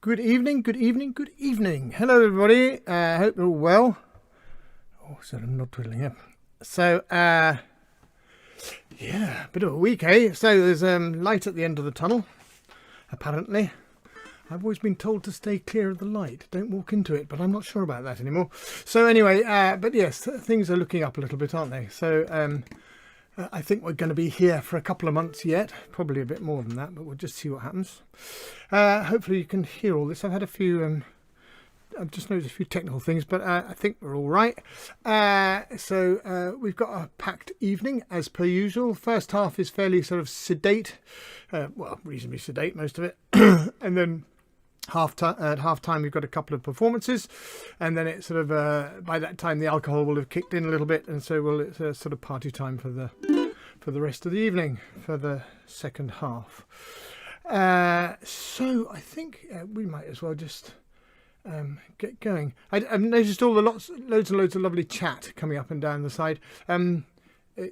Good evening, good evening, good evening. Hello, everybody. Hope you're all well. Oh, sorry, I'm not twiddling here. So, yeah, a bit of a week, eh? So there's light at the end of the tunnel, apparently. I've always been told to stay clear of the light. Don't walk into it, but I'm not sure about that anymore. So anyway, but yes, things are looking up a little bit, aren't they? So I think we're going to be here for a couple of months yet, probably a bit more than that, but we'll just see what happens. Hopefully you can hear all this. I've had a few, I've just noticed a few technical things, but I think we're all right. So we've got a packed evening as per usual. First half is fairly sort of sedate, well, reasonably sedate, most of it. And then at half time we've got a couple of performances, and then it's sort of by that time the alcohol will have kicked in a little bit, and so it's a sort of party time for the rest of the evening, for the second half. So I think we might as well just get going. I've noticed all the loads and loads of lovely chat coming up and down the side.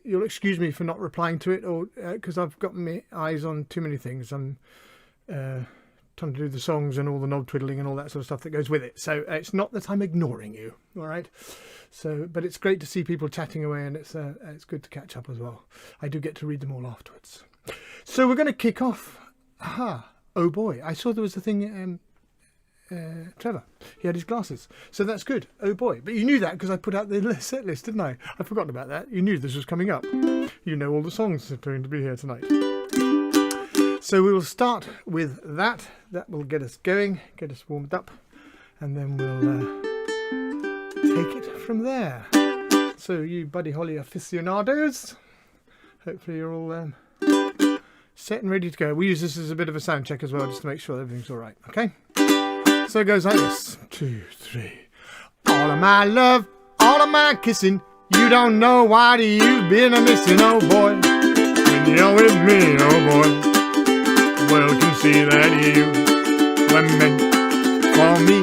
You'll excuse me for not replying to it, or because I've got my eyes on too many things. I'm trying to do the songs and all the knob twiddling and all that sort of stuff that goes with it. So it's not that I'm ignoring you, all right? So, but it's great to see people chatting away, and it's good to catch up as well. I do get to read them all afterwards. So we're going to kick off. Aha! Oh boy! I saw there was a thing. Trevor, he had his glasses, so that's good. Oh boy! But you knew that because I put out the set list, didn't I? I'd forgotten about that. You knew this was coming up. You know all the songs that are going to be here tonight. So we will start with that. That will get us going, get us warmed up, and then we'll take it from there. So you Buddy Holly aficionados, hopefully you're all set and ready to go. We use this as a bit of a sound check as well, just to make sure everything's all right. Okay? So it goes like this. 2, 3. All of my love, all of my kissing, you don't know what you've been a-missing, oh boy. When you're with me, oh boy. Well, can see that you were meant for me.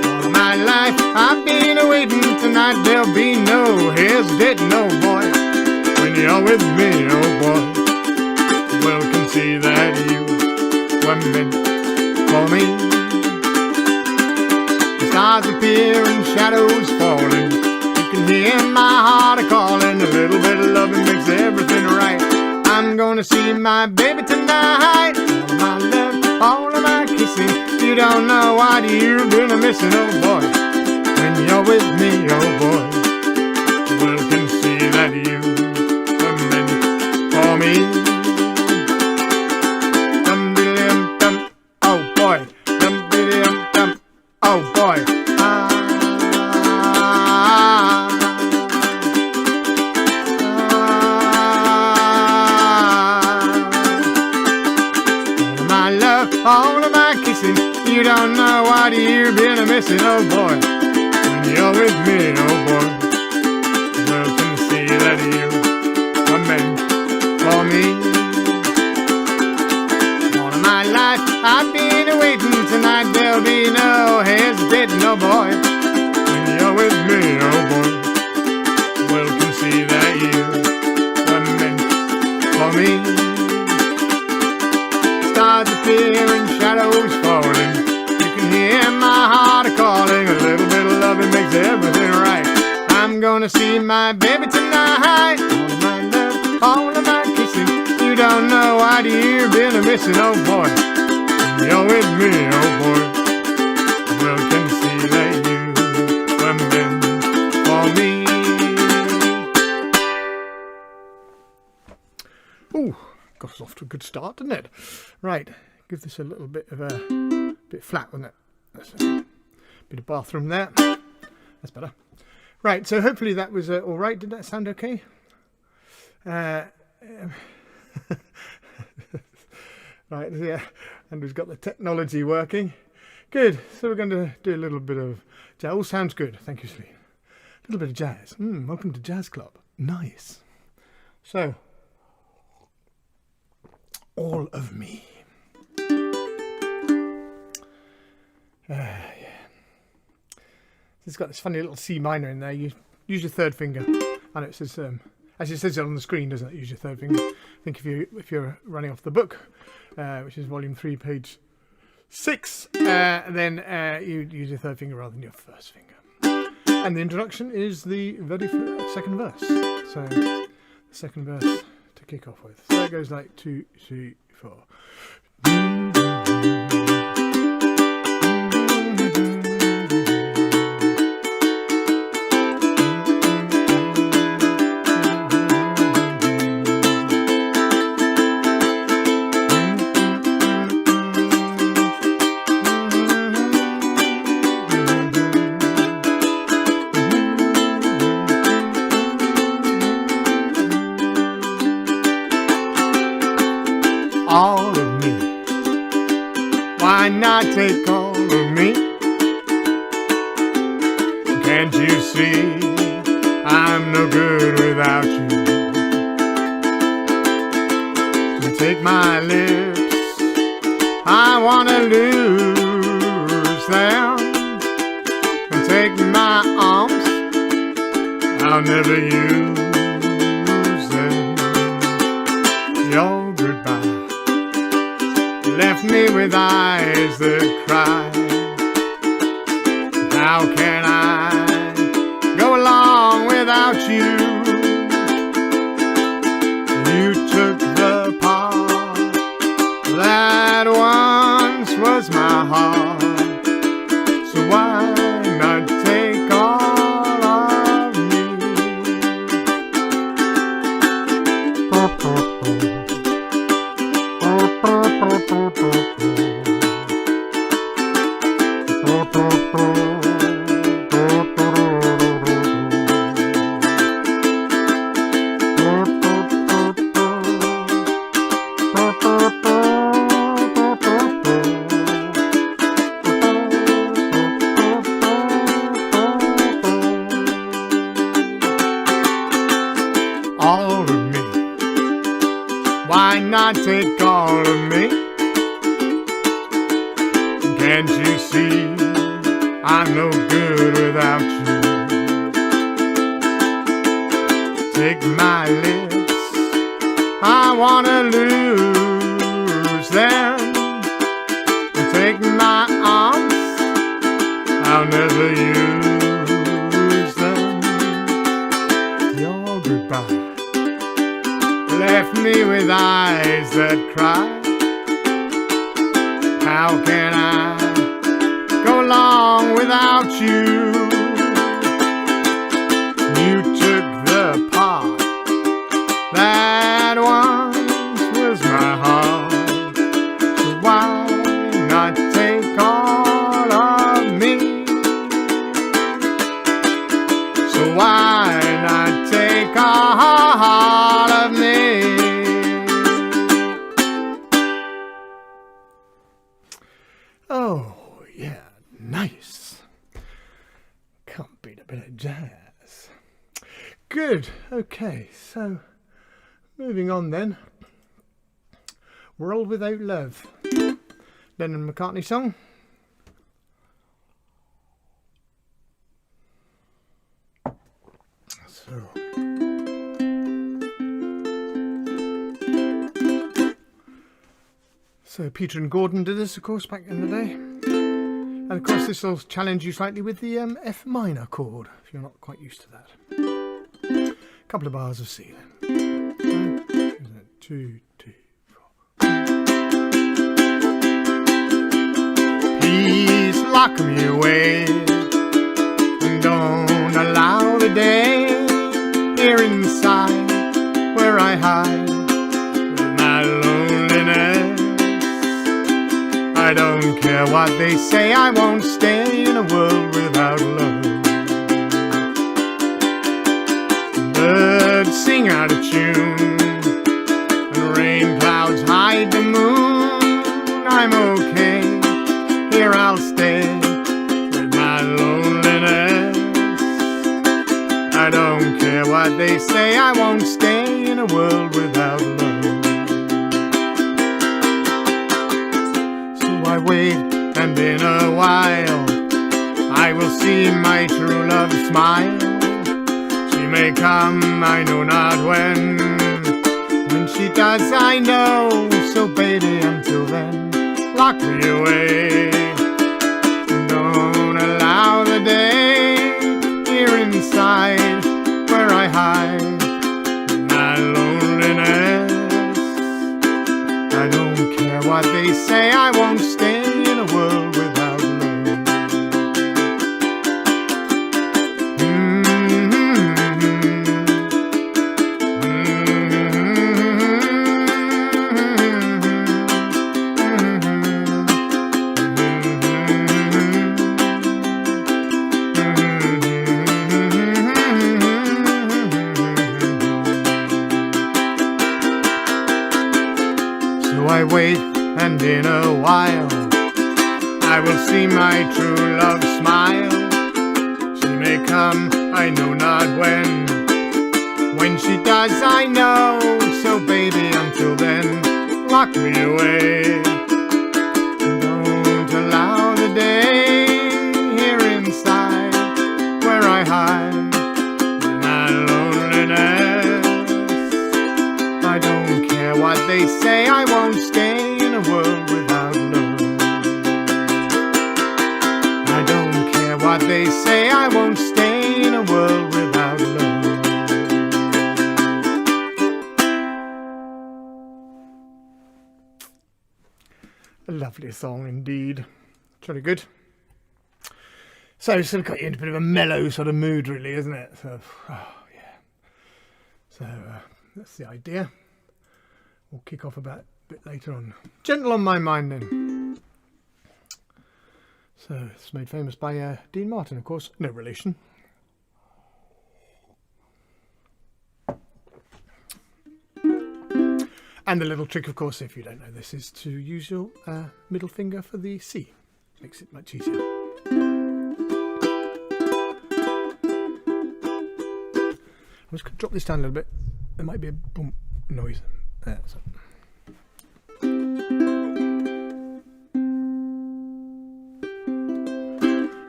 All my life I've been waiting, tonight there'll be no hesitating, oh boy. When you're with me, oh boy. Well, can see that you were meant for me. The stars appear and shadows falling. You can hear my heart a-calling. A little bit of loving makes everything right. I'm gonna see my baby tonight. All of my love, all of my kissing, you don't know what you've been a-missing, oh boy. When you're with me, oh boy. Well, can see that you were meant for me. Dum-dee-dum-dum, oh boy. Dum-dee-dum-dum, oh boy. All of my kissing, you don't know what you've been a-missing, oh boy. When you're with me, oh boy. Well, can see that you were meant for me. All of my life I've been waiting, tonight there'll be no hesitating, oh boy. When you're with me, oh boy. Well, can see that you were meant for me. Stars appear and shadows falling. You can hear my heart a-calling. A little bit of loving makes everything right. I'm gonna see my baby tonight. All of my love, all of my kissing, you don't know what you've been a-missing, oh boy. When you're with me, oh boy. Well, can see that you were meant for me. Ooh. Got us off to a good start, didn't it? Right, give this a little bit of a bit flat, wasn't it? That's a bit of bathroom there. That's better. Right, so hopefully that was all right. Did that sound okay? Right, yeah, and we've got the technology working. Good. So we're going to do a little bit of jazz. All sounds good. Thank you, Slee. A little bit of jazz. Welcome to Jazz Club. Nice. So. All of me. Yeah. It's got this funny little C minor in there. You use your third finger. I know it says as it says it on the screen, doesn't it? Use your third finger. I think if you're running off the book, which is volume 3, page 6, then you use your third finger rather than your first finger. And the introduction is the very second verse. So the second verse to kick off with. So that goes like 2, 3, 4. All of me, why not take all of me? Can't you see I'm no good without you? Take my lips, I wanna lose them. And take my arms, I'll never use them. Your goodbye left me with eyes that cry. How can I go along without you? You took the part that once was my heart. So why not take all of me? All of me, why not take all of me? Can't you see I'm no good without you? Take my lips, I wanna lose them. Take my arms, I'll never use them. Your goodbye left me with eyes that cry. How can I go along without you? You took the part that once was my heart. So why not take all of me? So why not take all of me? Oh, yeah, nice. Can't beat a bit of jazz. Good, okay, so moving on then. World Without Love. Lennon McCartney song. So Peter and Gordon did this, of course, back in the day. And of course this will challenge you slightly with the F minor chord, if you're not quite used to that. A couple of bars of C then. 2, 2, 4. Please lock me away and don't allow the day here inside where I hide with my loneliness. I don't care what they say, I won't stay in a world without love. Birds sing out of tune and rain clouds hide the moon. I'm okay, here I'll stay with my loneliness. I don't care what they say, I won't stay in a world without love. I wait, and in a while I will see my true love smile. She may come, I know not when. When she does, I know. So baby, until then, lock me away. Don't allow the day here inside where I hide my loneliness. I don't care what they say, I won't stay in a world without love. So I wait, and in a while I will see my true love smile. She may come, I know not when. When she does, I know. So baby, until then, lock me away. Don't allow the day here inside where I hide my loneliness. I don't care what they say, I won't stay in a world without love. I don't care what they say, I won't stay in a world without love. A lovely song indeed. It's really good. So it's sort of got you into a bit of a mellow sort of mood, really, isn't it? So, oh, yeah. So that's the idea. We'll kick off about a bit later on. Gentle on My Mind then. So it's made famous by Dean Martin, of course. No relation. And the little trick, of course, if you don't know this, is to use your middle finger for the C. Makes it much easier. I'm just going to drop this down a little bit. There might be a boom noise. There, so.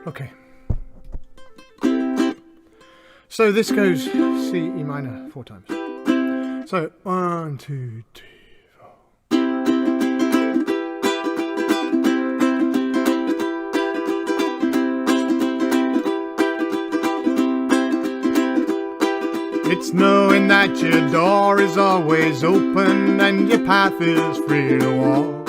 Okay. So this goes C, E minor 4 times. So 1, 2, 3, 4. It's knowing that your door is always open and your path is free to walk.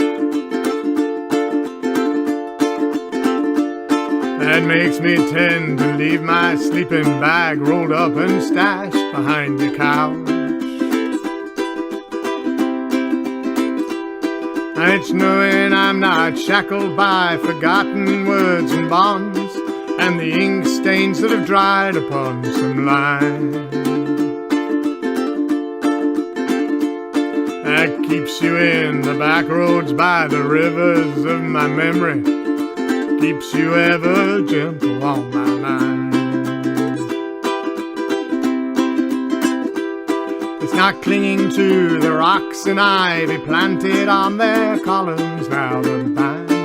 That makes me tend to leave my sleeping bag rolled up and stashed behind the couch. It's knowing I'm not shackled by forgotten words and bonds and the ink stains that have dried upon some line. That keeps you in the back roads by the rivers of my memory, keeps you ever gentle on my mind. It's not clinging to the rocks and ivy planted on their columns now that bind me,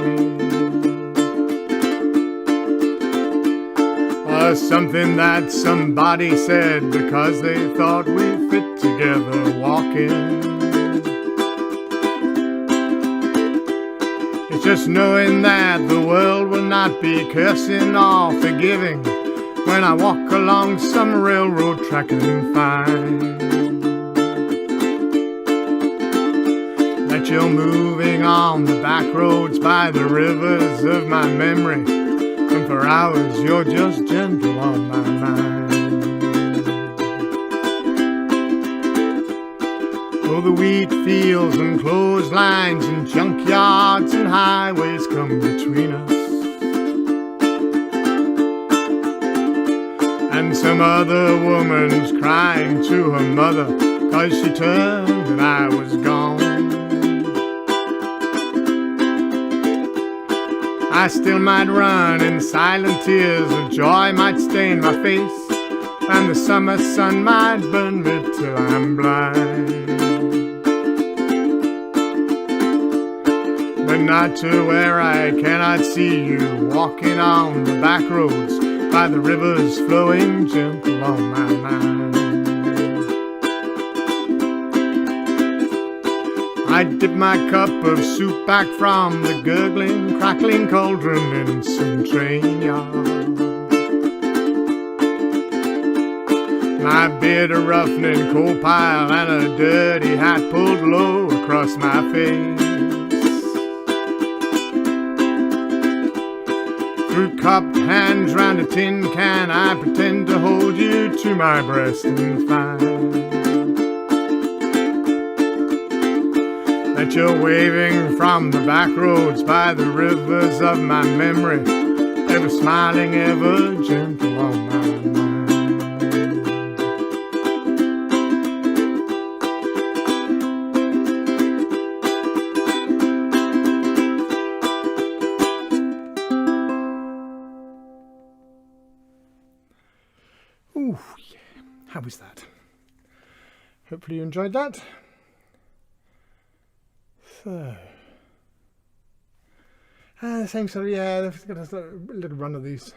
or something that somebody said because they thought we fit together walking. It's just knowing that the world will not be cursing or forgiving when I walk along some railroad track and find that you're moving on the back roads by the rivers of my memory, and for hours you're just gentle on my mind. Oh, the wheat fields and clotheslines and junkyards and highways come between us, and some other woman's crying to her mother 'cause she turned and I was gone. I still might run in silent tears of joy might stain my face, and the summer sun might burn me till I'm blind, but not to where I cannot see you walking on the back roads by the rivers flowing gentle on my mind. I dip my cup of soup back from the gurgling, crackling cauldron in some train yard. My beard a roughening coal pile and a dirty hat pulled low across my face. Through cupped hands round a tin can, I pretend to hold you to my breast and find that you're waving from the back roads by the rivers of my memory, ever smiling, ever gentle on my mind. Ooh, yeah. How was that? Hopefully you enjoyed that. So, the same sort of, yeah, I've got a little run of these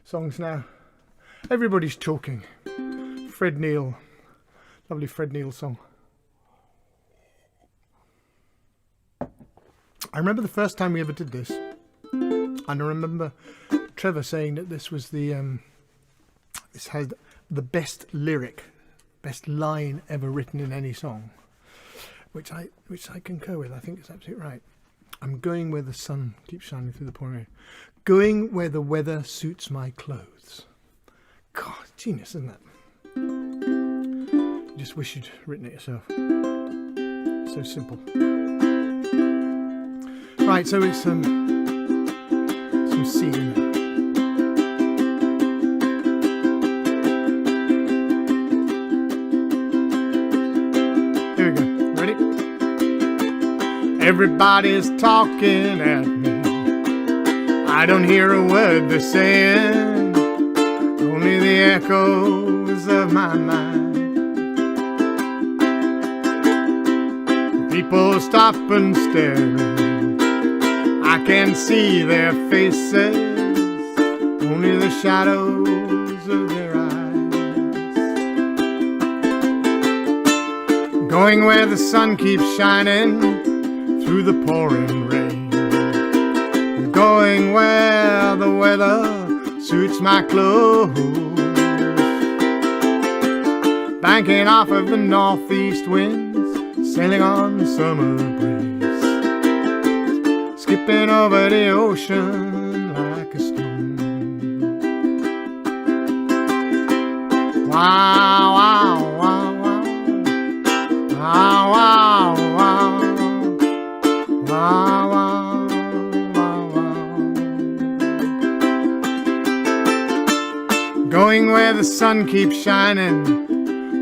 songs now. Everybody's Talking. Fred Neil. Lovely Fred Neil song. I remember the first time we ever did this. And I remember Trevor saying that this was the, this had the best lyric, best line ever written in any song. Which I concur with. I think it's absolutely right. I'm going where the sun keeps shining through the pouring rain. Going where the weather suits my clothes. God, genius, isn't it? You just wish you'd written it yourself. So simple. Right, so it's some C in there. Here we go. Ready? Everybody's talking at me. I don't hear a word they're saying, only the echoes of my mind. People stop and stare. I can see their faces, only the shadows of their eyes. Going where the sun keeps shining through the pouring rain. Going where the weather suits my clothes. Banking off of the northeast winds, sailing on the summer breeze. Skipping over the ocean like a stone. Wow, wow, wow, wow. Wow, wow, wow. Wow, wow, wow, wow. Going where the sun keeps shining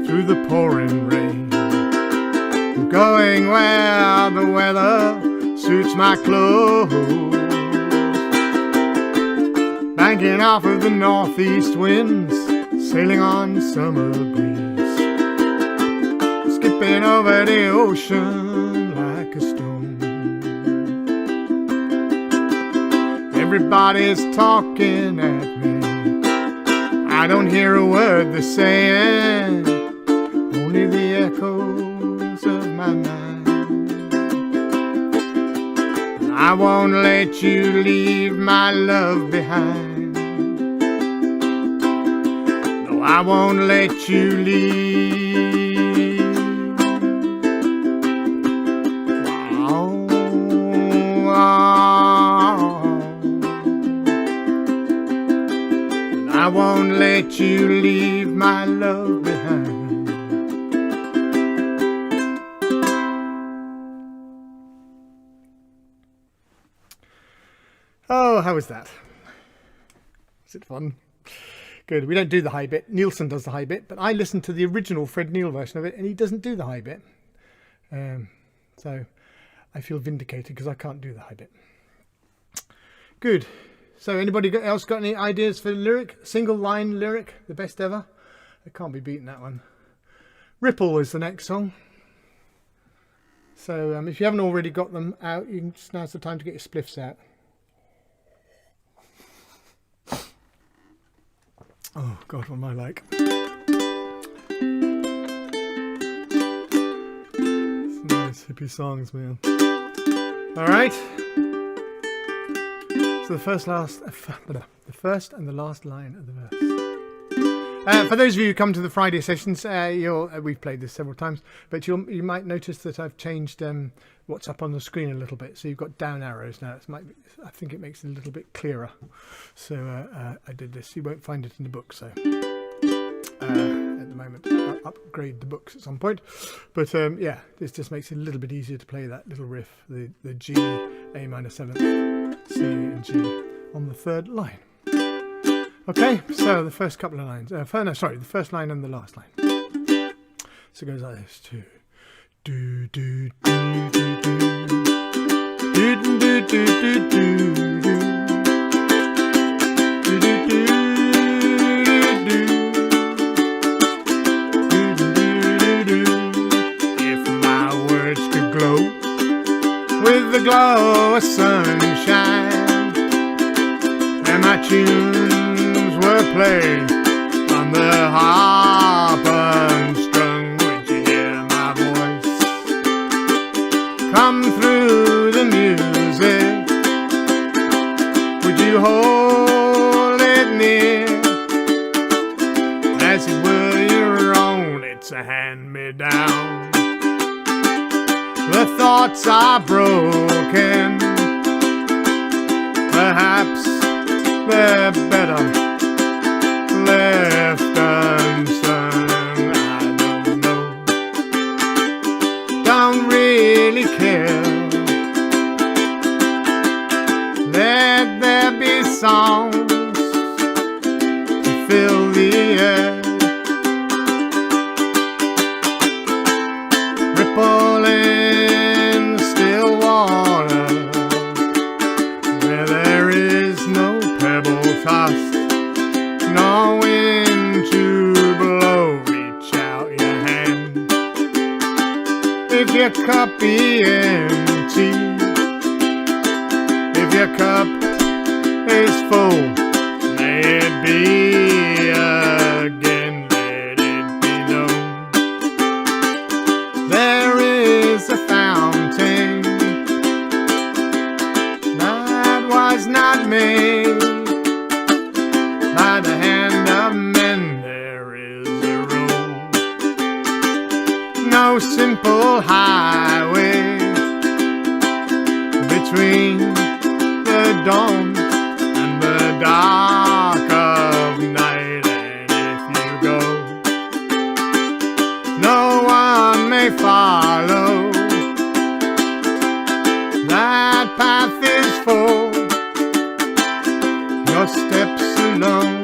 through the pouring rain. Going where the weather suits my clothes. Banking off of the northeast winds, sailing on the summer breeze. Skipping over the ocean like a stone. Everybody's talking at me. I don't hear a word they're saying, only the echoes of my mind. I won't let you leave my love behind. No, I won't let you leave. Wow, wow. I won't let you leave my love behind. Oh, how was that? Is it fun? Good. We don't do the high bit. Nielsen does the high bit, but I listened to the original Fred Neil version of it, and he doesn't do the high bit. So I feel vindicated because I can't do the high bit. Good. So anybody else got any ideas for the lyric? Single line lyric, the best ever? I can't be beating that one. Ripple is the next song. So if you haven't already got them out, you can, now's the time to get your spliffs out. Oh God, what am I like? Some nice hippie songs, man. All right. So the first and the last line of the verse. For those of you who come to the Friday sessions, we've played this several times, but you might notice that I've changed what's up on the screen a little bit. So you've got down arrows now. I think it makes it a little bit clearer. So I did this. You won't find it in the book. So at the moment, I'll upgrade the books at some point. But yeah, this just makes it a little bit easier to play that little riff, the G, A minor 7th, C and G on the third line. Okay, so the first couple of lines. The first line and the last line. So it goes like this: do do do do do do do do do do do. If my words could glow with the glow of sunshine, and my tunes were played on the harp unstrung, would you hear my voice come through the music? Would you hold it near as it were your own? It's a hand-me-down. The thoughts are broken, perhaps they're better left unsung. I don't know, don't really care. Let there be songs to fill the air, ripple in still water where there is no pebble tossed, no wind to blow. Reach out your hand. If your cup be empty, if your cup is full, may it be again, let it be known. There is a fountain that was not made by the hand of men. There is a road, no simple highway between the dawn and the dark of night. And if you go, no one may follow. That path is full, your steps alone.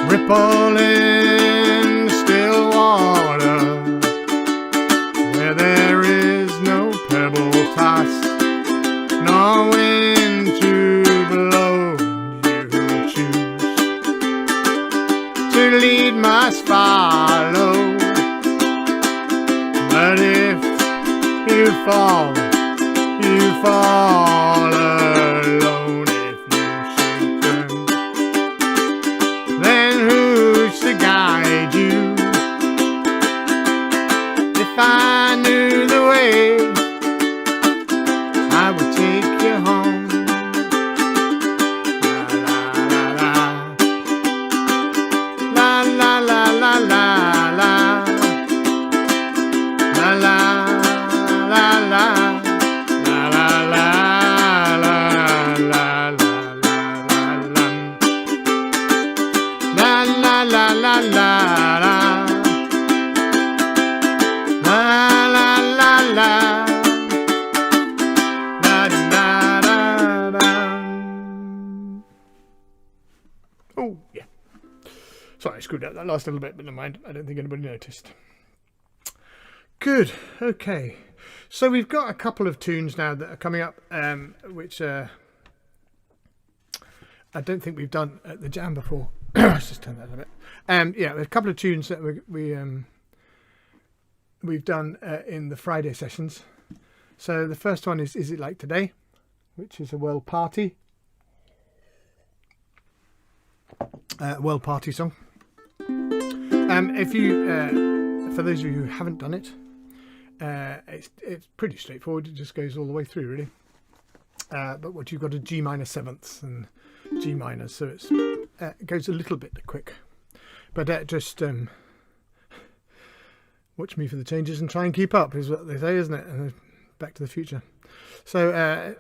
Ripple in still water where there is no pebble tossed, no wind to blow. You who choose to lead must follow, but if you fall, you fall alone. If you should turn, then who's to guide you? If I knew the way, I would take you home. La la la la la la la la la la la. La la la la la la la la la da da da. Oh yeah. Sorry, I screwed up that last little bit, but never mind. I don't think anybody noticed. Good. Okay. So we've got a couple of tunes now that are coming up, which I don't think we've done at the jam before. Let's just turn that a bit. Yeah, a couple of tunes that we've done in the Friday sessions. So the first one is It Like Today, which is a world party. World Party song. For those of you who haven't done it, it's pretty straightforward. It just goes all the way through, really. But what you've got are G minor sevenths and G minors, so it goes a little bit quick. But just watch me for the changes and try and keep up, is what they say, isn't it? And Back to the Future. So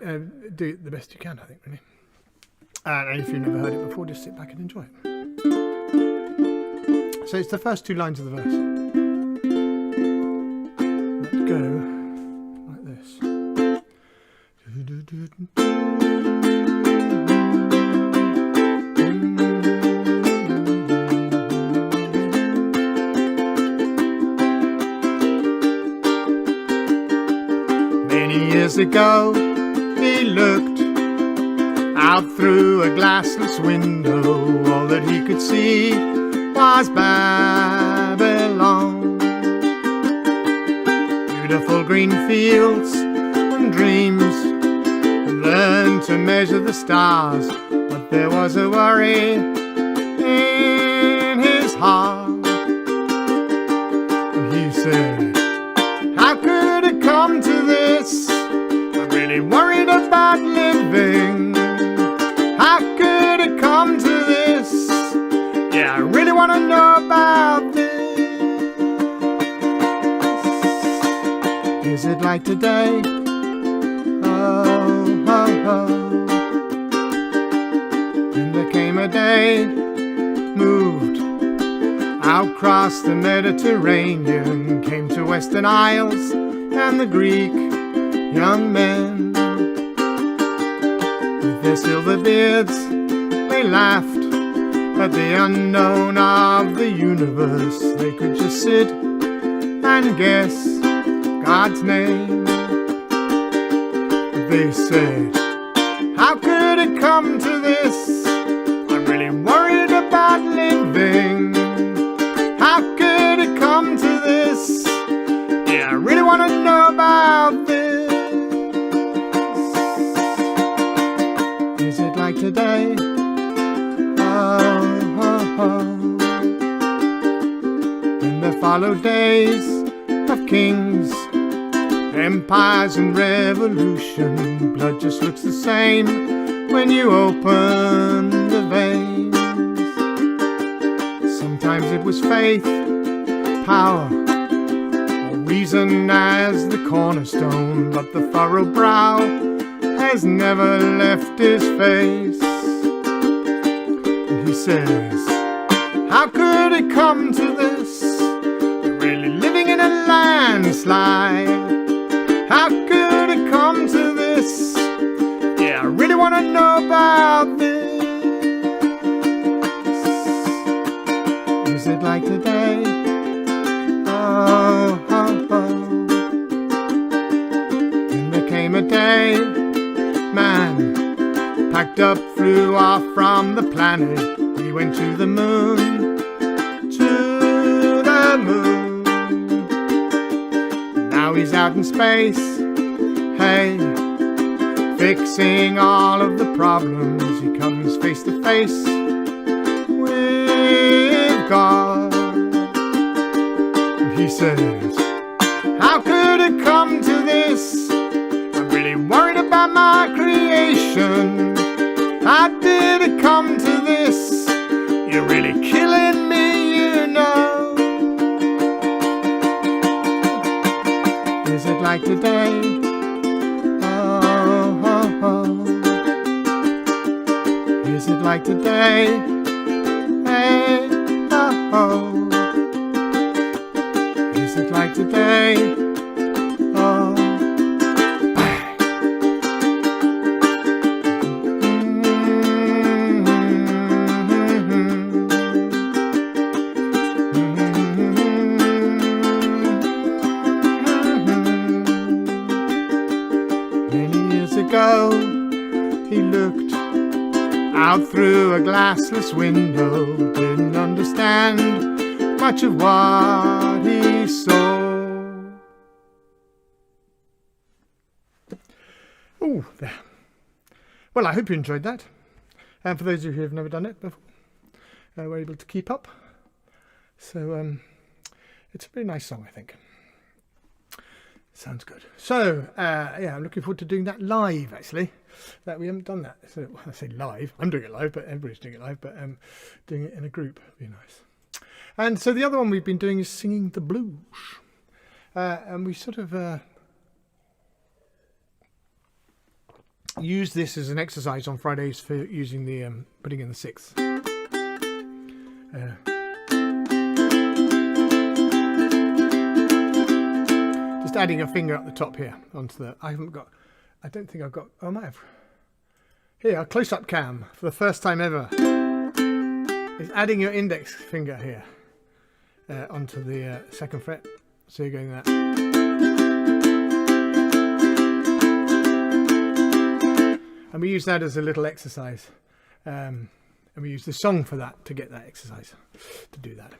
do the best you can, I think, really. And if you've never heard it before, just sit back and enjoy it. So it's the first two lines of the verse. Let's go like this. Many years ago, he looked out through a glassless window. All that he could see was Babylon. Beautiful green fields and dreams. Learned to measure the stars, but there was a worry in his heart. And he said, how could it come to this? I'm really worried about living. How could it come to this? Yeah, I really want to know about this. Is it like today? Oh, oh, oh. Then there came a day, moved out across the Mediterranean, came to Western Isles and the Greek young men. With their silver beards, they laughed at the unknown of the universe. They could just sit and guess God's name. They said, how could it come to this? I'm really worried about living. How could it come to this? Yeah, I really want to know about this. Is it like today? Oh, oh, oh. Then there followed days of kings, empires and revolution. Blood just looks the same when you open the veins. Sometimes it was faith, power, or reason as the cornerstone, but the furrowed brow has never left his face. And he says, how could it come to this? We're really living in a landslide. How could it come to this? Yeah, I really want to know about this. Is it like today? Oh, oh, oh. Then there came a day, man packed up, flew off from the planet. He went to the moon, to the moon. Now he's out in space, hey, fixing all of the problems. He comes face to face with God. And he says, how could it come to this? I'm really worried about my creation. How did it come to this? You're really killing me, you know. Is it like today? Oh, oh, oh. Is it like today? Hey, oh, oh. Is it like today? Oh. He looked out through a glassless window, didn't understand much of what he saw. Oh, there. Well, I hope you enjoyed that. And for those of you who have never done it before, we're able to keep up. So it's a very nice song, I think. Sounds good. So yeah, I'm looking forward to doing that live. Actually, that we haven't done that. So I say live. I'm doing it live, but everybody's doing it live. But doing it in a group would be nice. And so the other one we've been doing is singing the blues, and we sort of use this as an exercise on Fridays for using the putting in the sixths. Just adding a finger up the top here onto the. I don't think I've got. Oh, I might have. Here, a close-up cam for the first time ever. Is adding your index finger here onto the second fret. So you're going that. And we use that as a little exercise. And we use the song for that to get that exercise, to do that.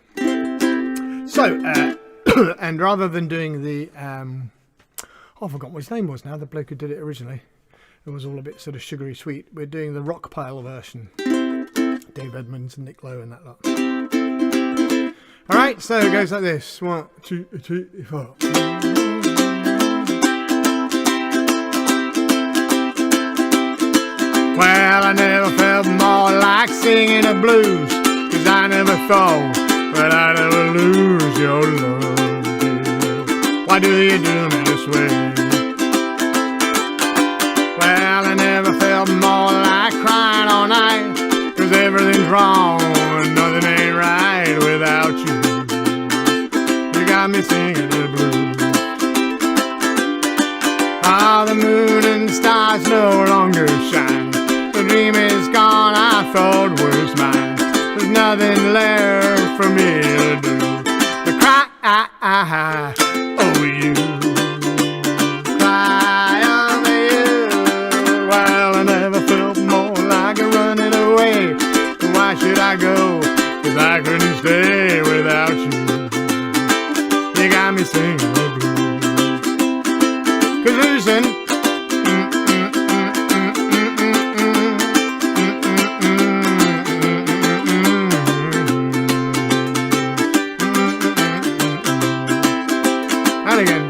So, and rather than doing the, I've forgotten what his name was now, the bloke who did it originally. It was all a bit sort of sugary sweet. We're doing the rock pile version. Dave Edmunds and Nick Lowe and that lot. All right, so it goes like this. 1, 2, 3, 4. Well, I never felt more like singing the blues, 'cause I never thought that I'd ever lose your love, dear. Why do you do me this way? Well, I never felt more like crying all night, 'cause everything's wrong and nothing ain't right without you. You got me singing the blues. Ah, the moon and stars no longer shine. The dream is gone, I thought was mine. There's nothing left for me to do but cry over you. Cry over you. Well, I never felt more like running away. Why should I go? 'Cause I couldn't stay without you. You got me singing the blues. 'Cause listen, and again.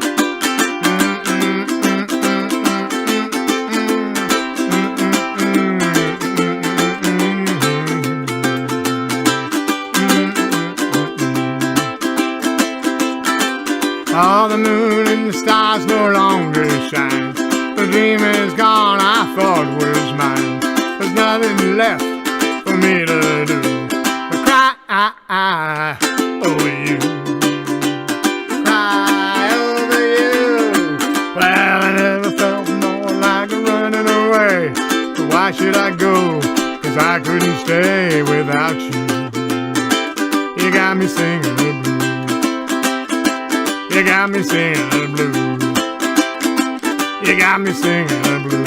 Oh, the moon and the stars no longer shine. The dream is gone, I thought was mine. There's nothing left for me to do but cry over you. Cry over you. Well, I never felt more like running away. But why should I go? 'Cause I couldn't stay without you. You got me singing the blues. You got me singing the blues. You got me singing the blues.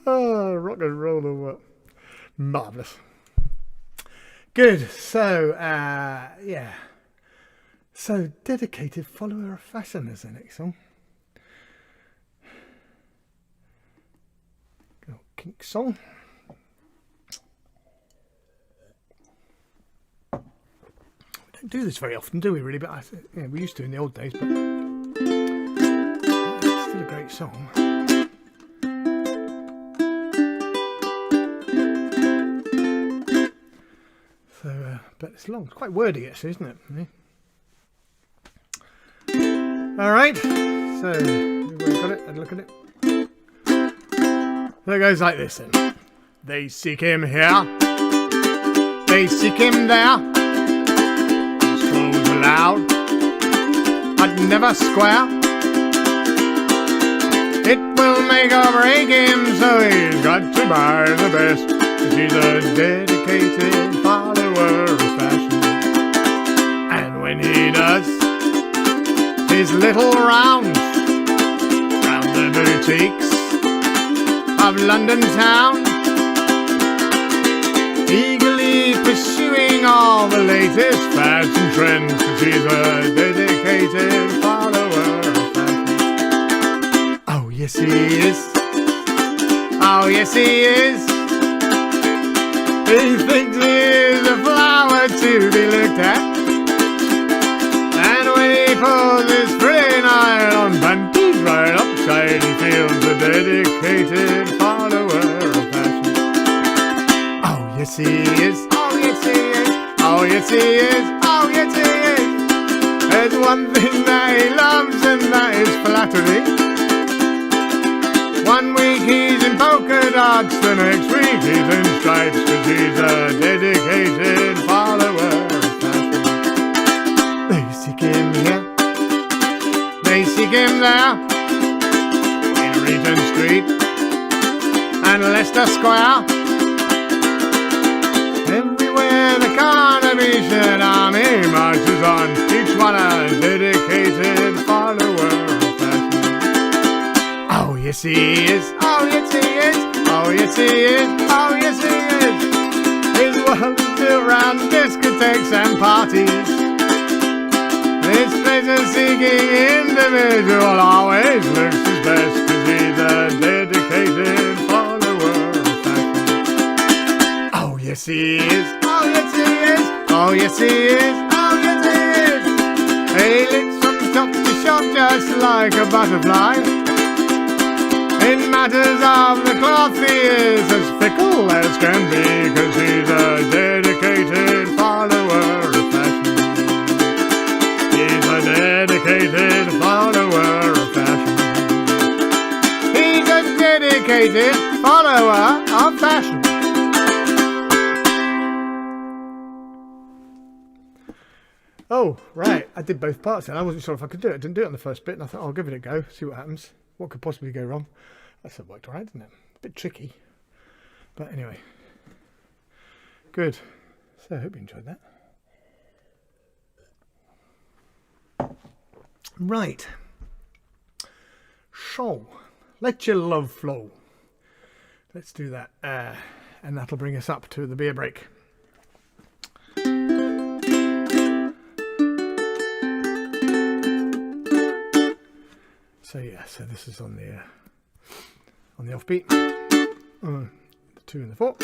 Oh, rock and roll or what? Marvellous. Good. So, yeah. So, dedicated follower of fashion is the next song. Little kink song. Do this very often, do we really? But yeah, we used to in the old days, but it's still a great song. So, but it's long, it's quite wordy actually, isn't it? Yeah. All right, so everybody got it? Had a look at it. So it goes like this then. They seek him here, they seek him there. Loud, but never square. It will make or break him, so he's got to buy the best. 'Cause he's a dedicated follower of fashion. And when he does his little rounds round the boutiques of London town, eagerly pursuing all the latest fashion trends, 'cause he's a dedicated follower of fashion. Oh yes he is. Oh yes he is. He thinks he is a flower to be looked at, and when he pulls his pretty nylon panties right upside, he feels a dedicated follower of fashion. Oh yes he is. Oh yes he is. Oh yes he is. Oh yes he is. There's one thing that he loves, and that is flattery. One week he's in polka dots, the next week he's in stripes, 'cause he's a dedicated follower of fashion. They seek him here, they seek him there, in Regent Street and Leicester Square. Everywhere the Carnation Army marches on, each one a dedicated follower of fashion. Oh yes he is. Oh yes he is. Oh yes he is. Oh yes he is. His world is built round discotheques and parties. This pleasure-seeking individual always looks his best, 'cause he's a dedicated follower of fashion. Oh yes he is. Oh yes he is. Oh yes he is. Oh yes he is. He licks from top to shop just like a butterfly. In matters of the cloth he is as fickle as can be, 'cause he's a dedicated follower of fashion. He's a dedicated follower of fashion. He's a dedicated follower of fashion. Oh, right, I did both parts then. I wasn't sure if I could do it. I didn't do it on the first bit, and I thought I'll give it a go, see what happens. What could possibly go wrong? That's worked all right, didn't it? A bit tricky. But anyway. Good. So I hope you enjoyed that. Right. So, let your love flow. Let's do that. And that'll bring us up to the beer break. So yeah, so this is on the offbeat, the 2 and the 4.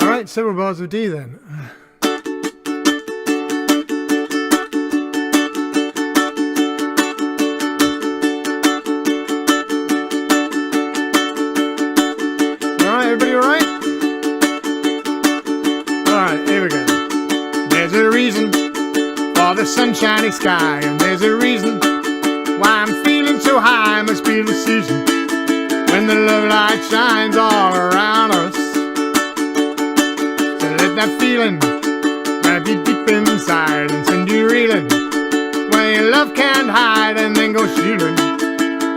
All right, several bars of D then. All right, everybody, all right? All right, here we go. There's a reason for the sunshiny sky, and there's a reason why I'm feeling so high. Must be the season when the love light shines all around us. So let that feeling grab you deep inside and send you reeling where your love can't hide, and then go shooting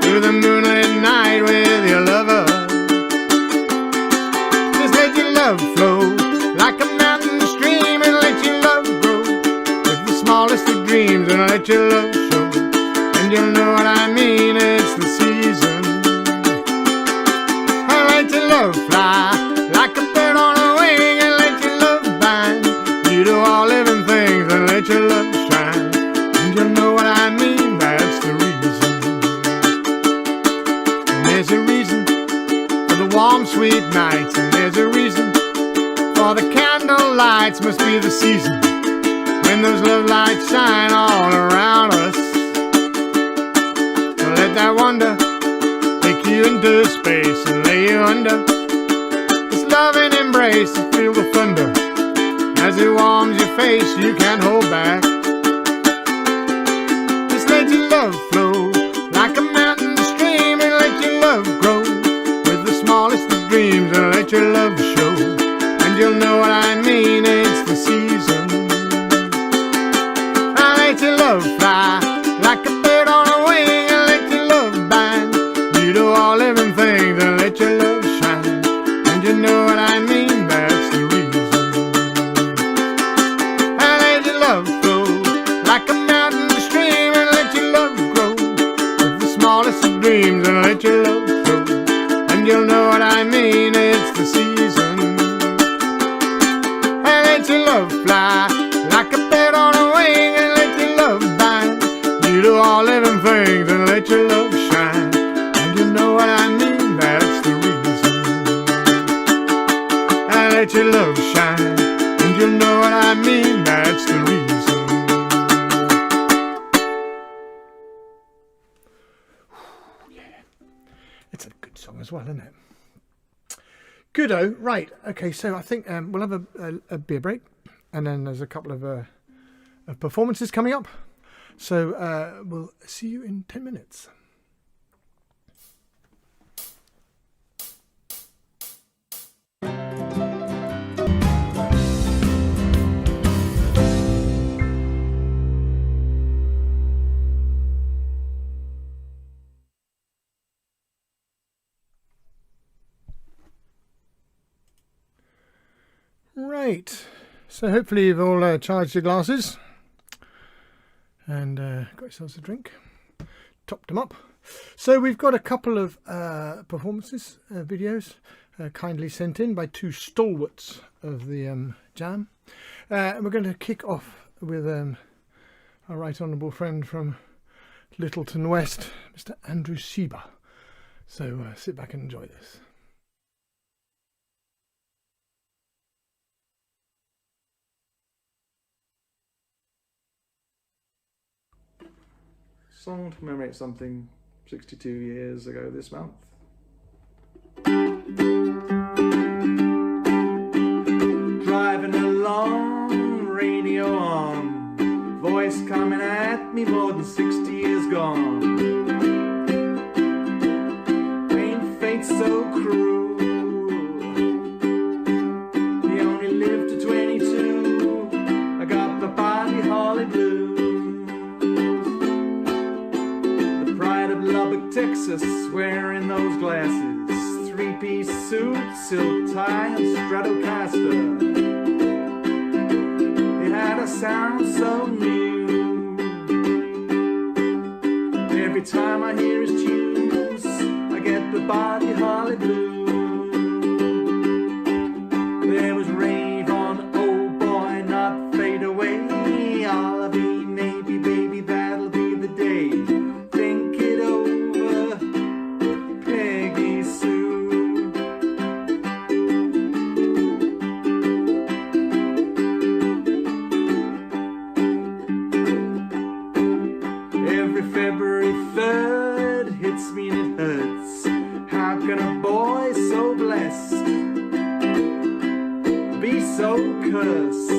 through the moonlit night with your lover. Just let your love flow like a mountain stream, and let your love grow with the smallest of dreams, and let your love show. And you'll know what I mean, it's the season. And let your love fly like a bird on a wing, and let your love bind you to all living things, and let your love shine. And you'll know what I mean, that's the reason. And there's a reason for the warm, sweet nights, and there's a reason for the candle lights. Must be the season when those love lights shine all around us. Let that wonder take you into space and lay you under this loving embrace, and feel the thunder as it warms your face. You can't hold back. Just let your love flow like a mountain stream, and let your love grow with the smallest of dreams, and let your love show. And you'll know what I mean, it's the season. I let your love fly like a bird on a wing, all living things, and let your love shine. And you know what I mean, that's the reason. And let your love flow like a mountain stream, and let your love grow with the smallest of dreams, and let your love show. And you'll know what I mean, it's the season. And let your love fly like a bird on a wing, and let your love bind you to all let your love shine, and you'll know what I mean, that's the reason. Yeah, it's a good song as well, isn't it? Goodo. Right, okay, so I think we'll have a beer break, and then there's a couple of performances coming up. So we'll see you in 10 minutes. Right, so hopefully you've all charged your glasses and got yourselves a drink, topped them up. So we've got a couple of performances, videos, kindly sent in by two stalwarts of the Jam. And we're going to kick off with our right honourable friend from Littleton West, Mr. Andrew Sieber. So sit back and enjoy this. Song to commemorate something 62 years ago this month. Driving along, radio on, voice coming at me more than 60 years gone. Ain't fate so cruel? He only lived to 22. I got the Buddy Holly blues. Lubbock, Texas, wearing those glasses, three-piece suit, silk tie, and Stratocaster. It had a sound so new. Every time I hear his tunes, I get the Buddy Holly blues. There was rave on, oh boy, not fade away. I'll be, maybe, baby, that'll be the day. February 3rd hits me and it hurts. How can a boy so blessed be so cursed?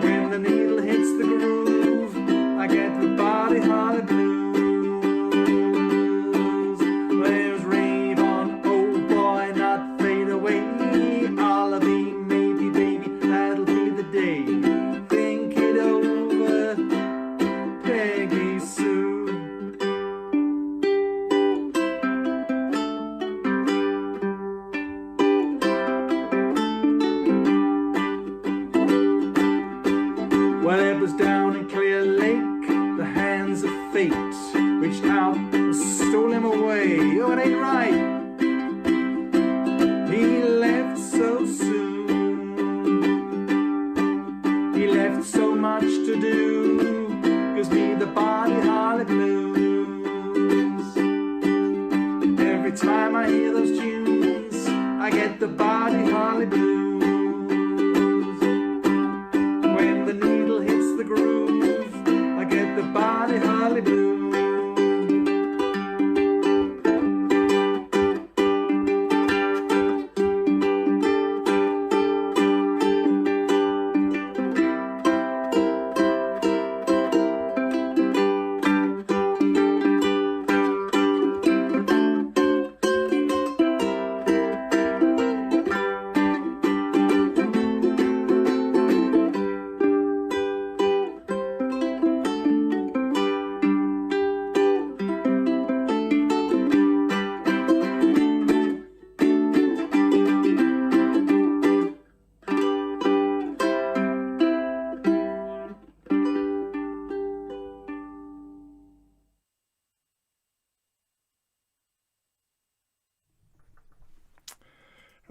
When the needle hits the groove, I get the Buddy Holly blues. There's rave on, oh boy, not fade away. I'll be, maybe, baby, that'll be the day. Think it over, Peggy Sue. Well, it was down in Clear Lake, the hands of fate reached out and stole him away. Oh, it ain't right. He left so soon. He left so much to do. Gives me the Buddy Holly blues. Every time I hear those tunes, I get the Buddy Holly blues. When the needle hits the groove, I get the Buddy Holly blues.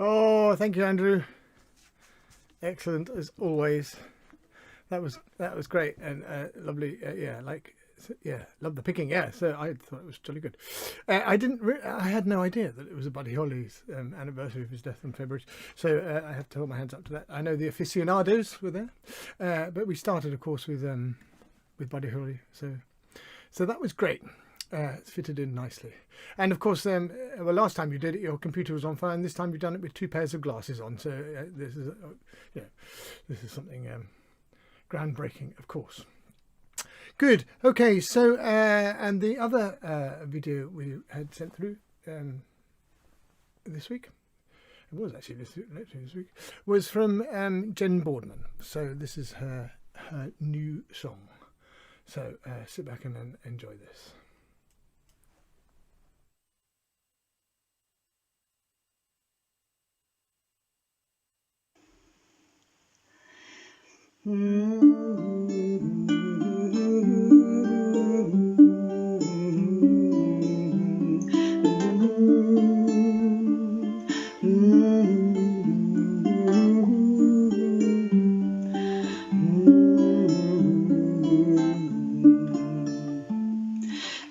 Oh, thank you, Andrew. Excellent as always. That was great and lovely. Yeah, like yeah, love the picking. Yeah, so I thought it was jolly good. I had no idea that it was Buddy Holly's anniversary of his death in February, so I have to hold my hands up to that. I know the aficionados were there, but we started, of course, with Buddy Holly, so that was great. It's fitted in nicely, and of course, well, last time you did it, your computer was on fire, and this time you've done it with 2 pairs of glasses on. So this is something groundbreaking, of course. Good. Okay. So, and the other video we had sent through this week, it was actually this week, was from Jen Boardman. So this is her new song. So sit back and enjoy this.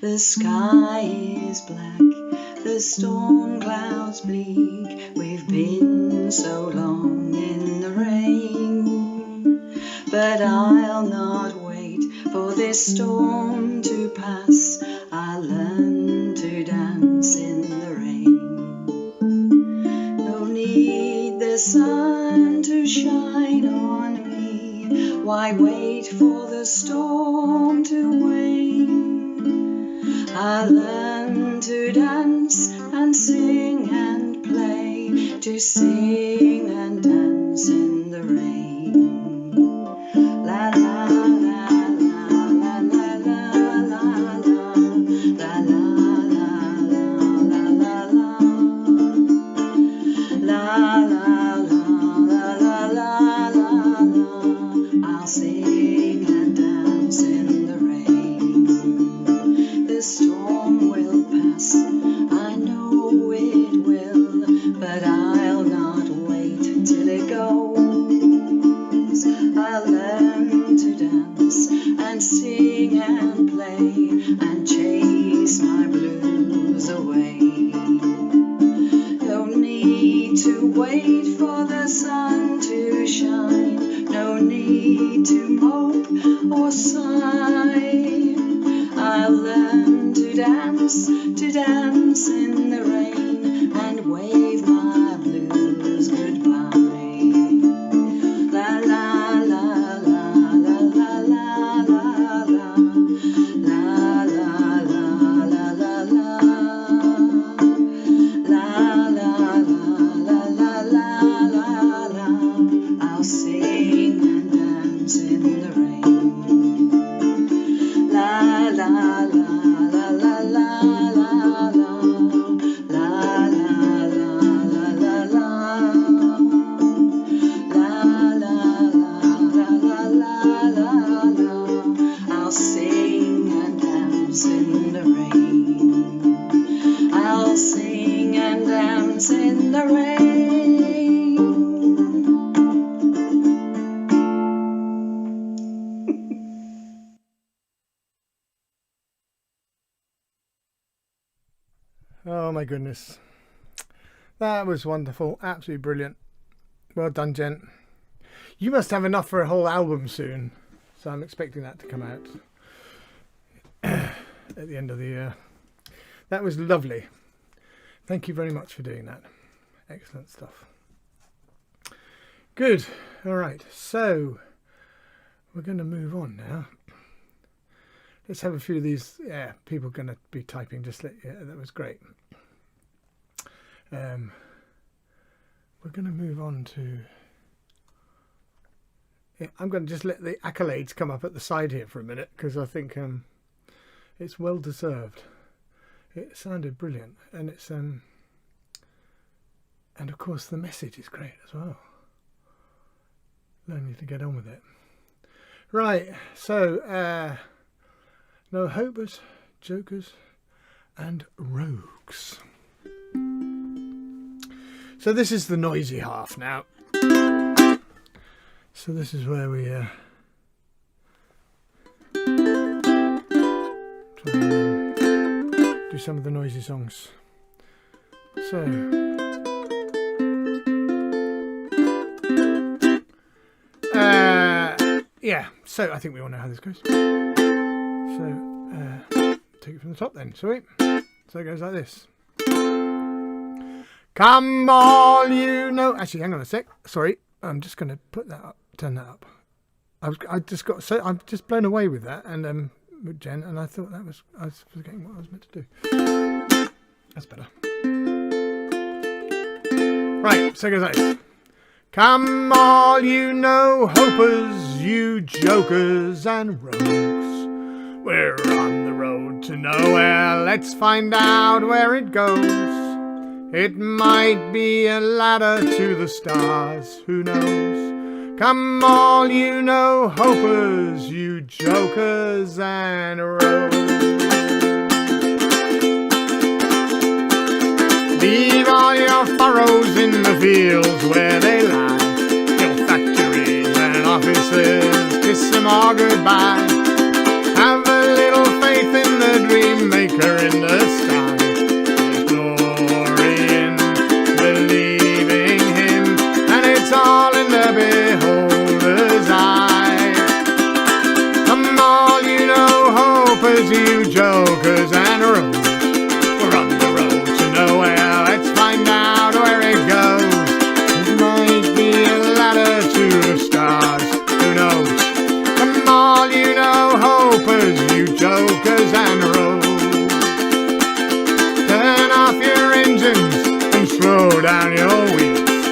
The sky is black, the storm clouds bleak. We've been so long in the rain, but I'll not wait for this storm to pass. I'll learn to dance in the rain. No need the sun to shine on me. Why wait for the storm to wane? I'll learn to dance and sing and play, to sing and dance in the rain. La la la la la la la la la la la la la la. I'll sing and dance in the rain. The storm will pass, I know it will, but I'll not wait till it goes. I'll learn to dance and sing and play and chase my blues away. No need to wait for the sun to shine, no need to mope or sigh. I'll learn to dance in the rain and wave my blues goodbye. La la la la la la la la la la la la la la la la la la. I'll sing and dance in the rain. La la la la la la la la la la la. I'll sing and dance in the rain. I'll sing and dance in the rain. Oh my goodness, that was wonderful, absolutely brilliant. Well done, Jen. You must have enough for a whole album soon, so I'm expecting that to come out at the end of the year. That was lovely. Thank you very much for doing that. Excellent stuff. Good. All right, so we're going to move on now. Let's have a few of these. Yeah, people are going to be typing. That was great. We're going to move on to. Yeah, I'm going to just let the accolades come up at the side here for a minute because I think it's well deserved. It sounded brilliant, and it's and of course the message is great as well. Learning to get on with it. Right, so. No hopers, jokers, and rogues. So this is the noisy half now. So this is where we try and do some of the noisy songs. So, yeah, so I think we all know how this goes. So, take it from the top then, sweet. So it goes like this. Come all you know. Actually, hang on a sec. Sorry, I'm just going to put that up, turn that up. I'm just blown away with that, and with Jen, and I thought I was forgetting what I was meant to do. That's better. Right, so it goes like this. Come all you know, hopers, you jokers and rogues. We're on the road to nowhere, let's find out where it goes. It might be a ladder to the stars, who knows? Come all you know, hopers, you jokers and rogues. Leave all your furrows in the fields where they lie. Your factories and offices, kiss them all goodbye. Have a little faith in the dream maker in the sky. There's glory in believing him, and it's all in the beholder's eye. Come all you know, hopers, you jokers and rogues. We're on the road to nowhere. Let's find out where it goes. It might be a ladder to the stars, who knows? Come all you know, hopers, you jokers and rogues. Turn off your engines and slow down your wheels.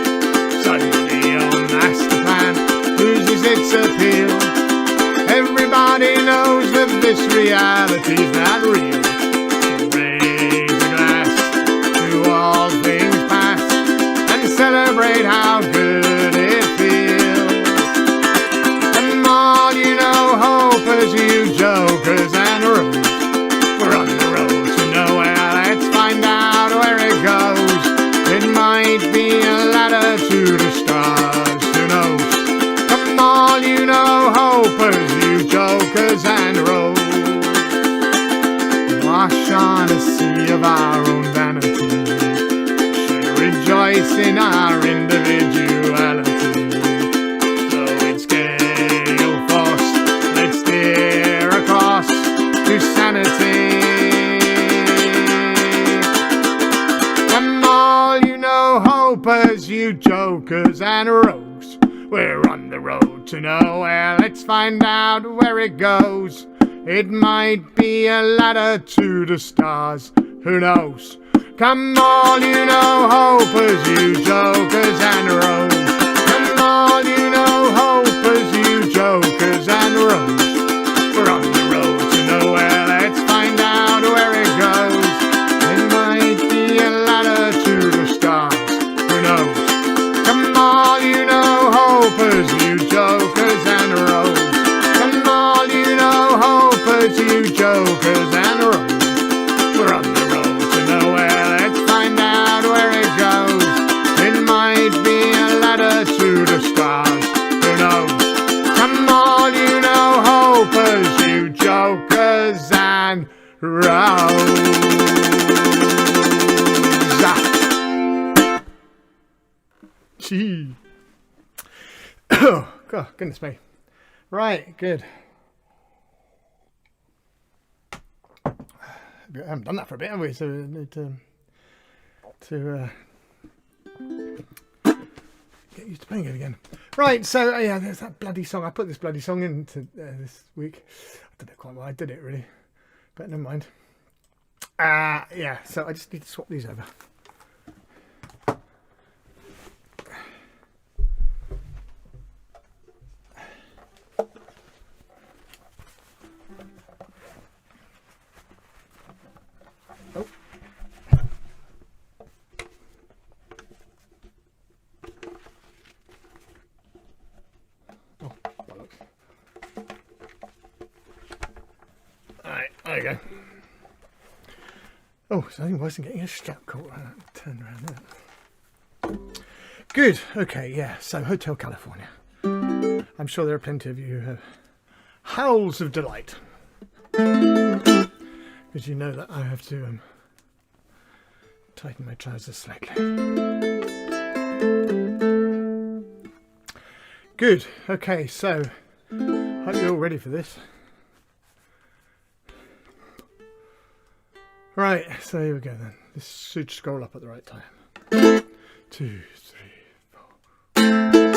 Suddenly your master plan loses its appeal. Everybody knows that this reality's not real. All things past and celebrate how good it feels. And all you know, hopers, you jokers and rogues. We're on the road to nowhere, let's find out where it goes. It might be a ladder to the stars, who knows? Come all you know, hopers, you jokers and rogues. Wash on a sea of our own vanity. Rejoice in our individuality. So it's gale force, let's steer across to sanity. Come all you know, hopers, you jokers and rogues. We're on the road to nowhere, let's find out where it goes. It might be a ladder to the stars, who knows? Come all you know, hopers, you jokers and rogues. Come all you know, hopers, you jokers and rogues. We're on the road to nowhere, let's find out where it goes. It might be a ladder to the stars, who knows? Come all you know, hopers, you jokers and rogues. Come all you know, hopers, you jokers and rogues. We're on the road to nowhere, let's find out where it goes. It might be a ladder to the stars, who knows? Come all you know, hopers, you jokers and rogues. Gee. Oh, God, goodness me. Right, good. We haven't done that for a bit, have we? So we need to get used to playing it again. Right, so yeah, there's that bloody song. I put this bloody song into this week. I don't know quite why I did it, really, but never mind. Yeah, so I just need to swap these over. There you go. Oh, so I wasn't getting a strap caught. Turn around there. Good. Okay, yeah. So Hotel California. I'm sure there are plenty of you who have howls of delight. because you know that I have to tighten my trousers slightly. Good. Okay, so hope you're all ready for this. Right, so here we go then. This should scroll up at the right time. 2, 3, 4.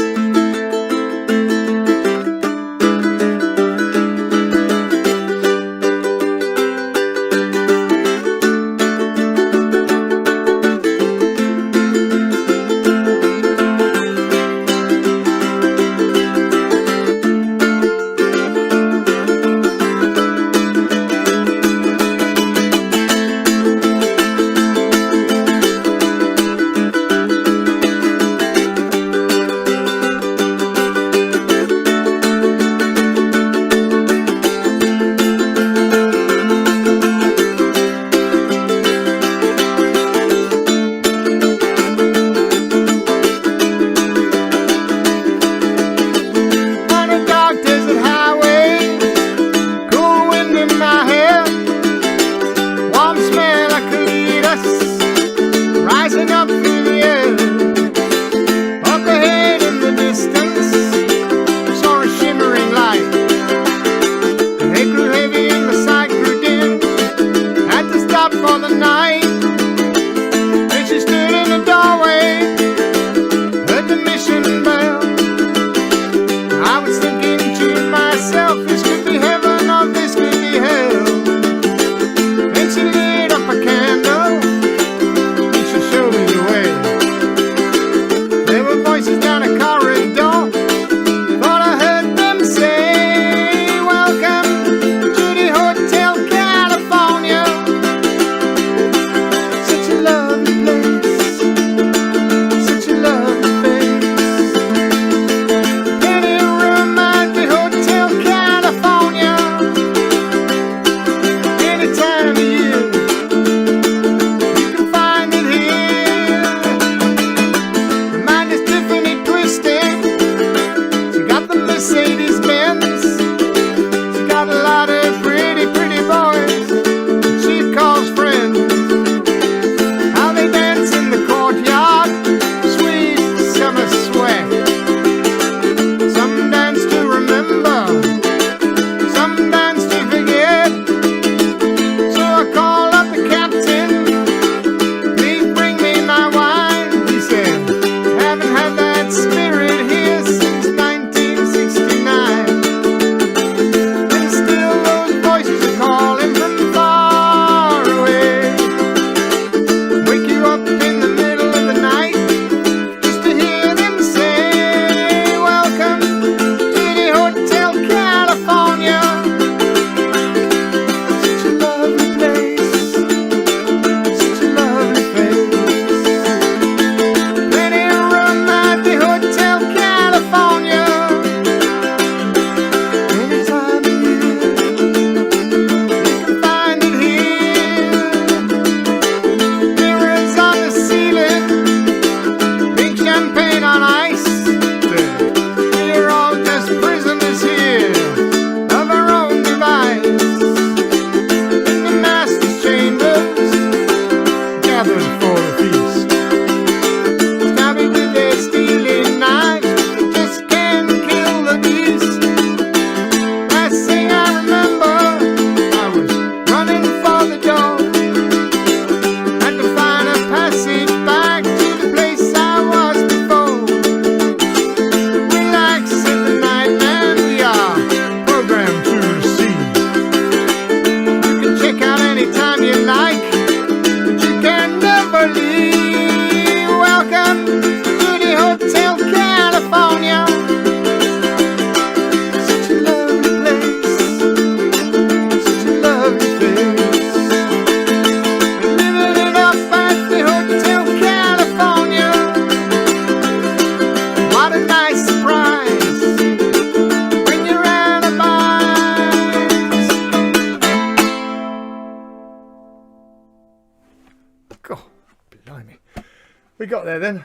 We got there then.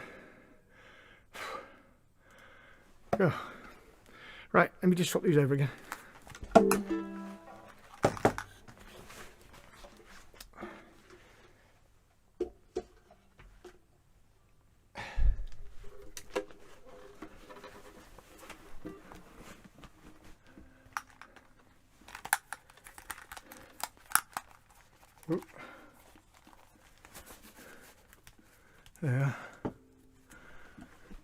Oh. Right, let me just swap these over again.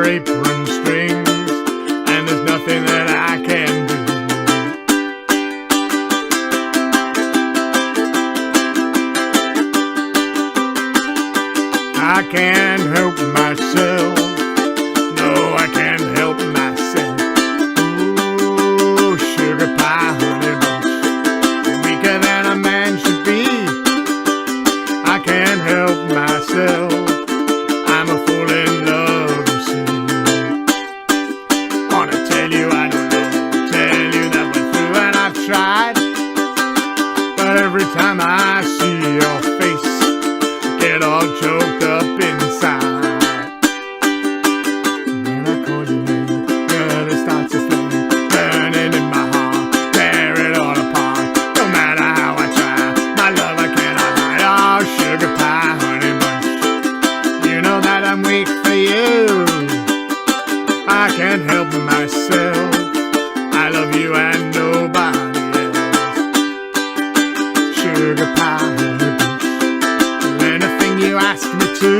your apron strings, and there's nothing that I can do. I can't help myself. No, I can't help myself. Ooh, sugar pie, honey bunch, weaker than a man should be. I can't help myself. I'm a fool in love, you see. Wanna tell you I don't know, tell you that we're through and I've tried. But every time I see your face, I get all choked up inside. When I call your name, girl, it starts to flame, burning in my heart, tear it all apart. No matter how I try, my love I cannot hide. Oh, sugar pie, honey bunch, you know that I'm weak for you. I can't help myself. I love you and nobody else. Sugar pie, honey bunch, anything you ask me to,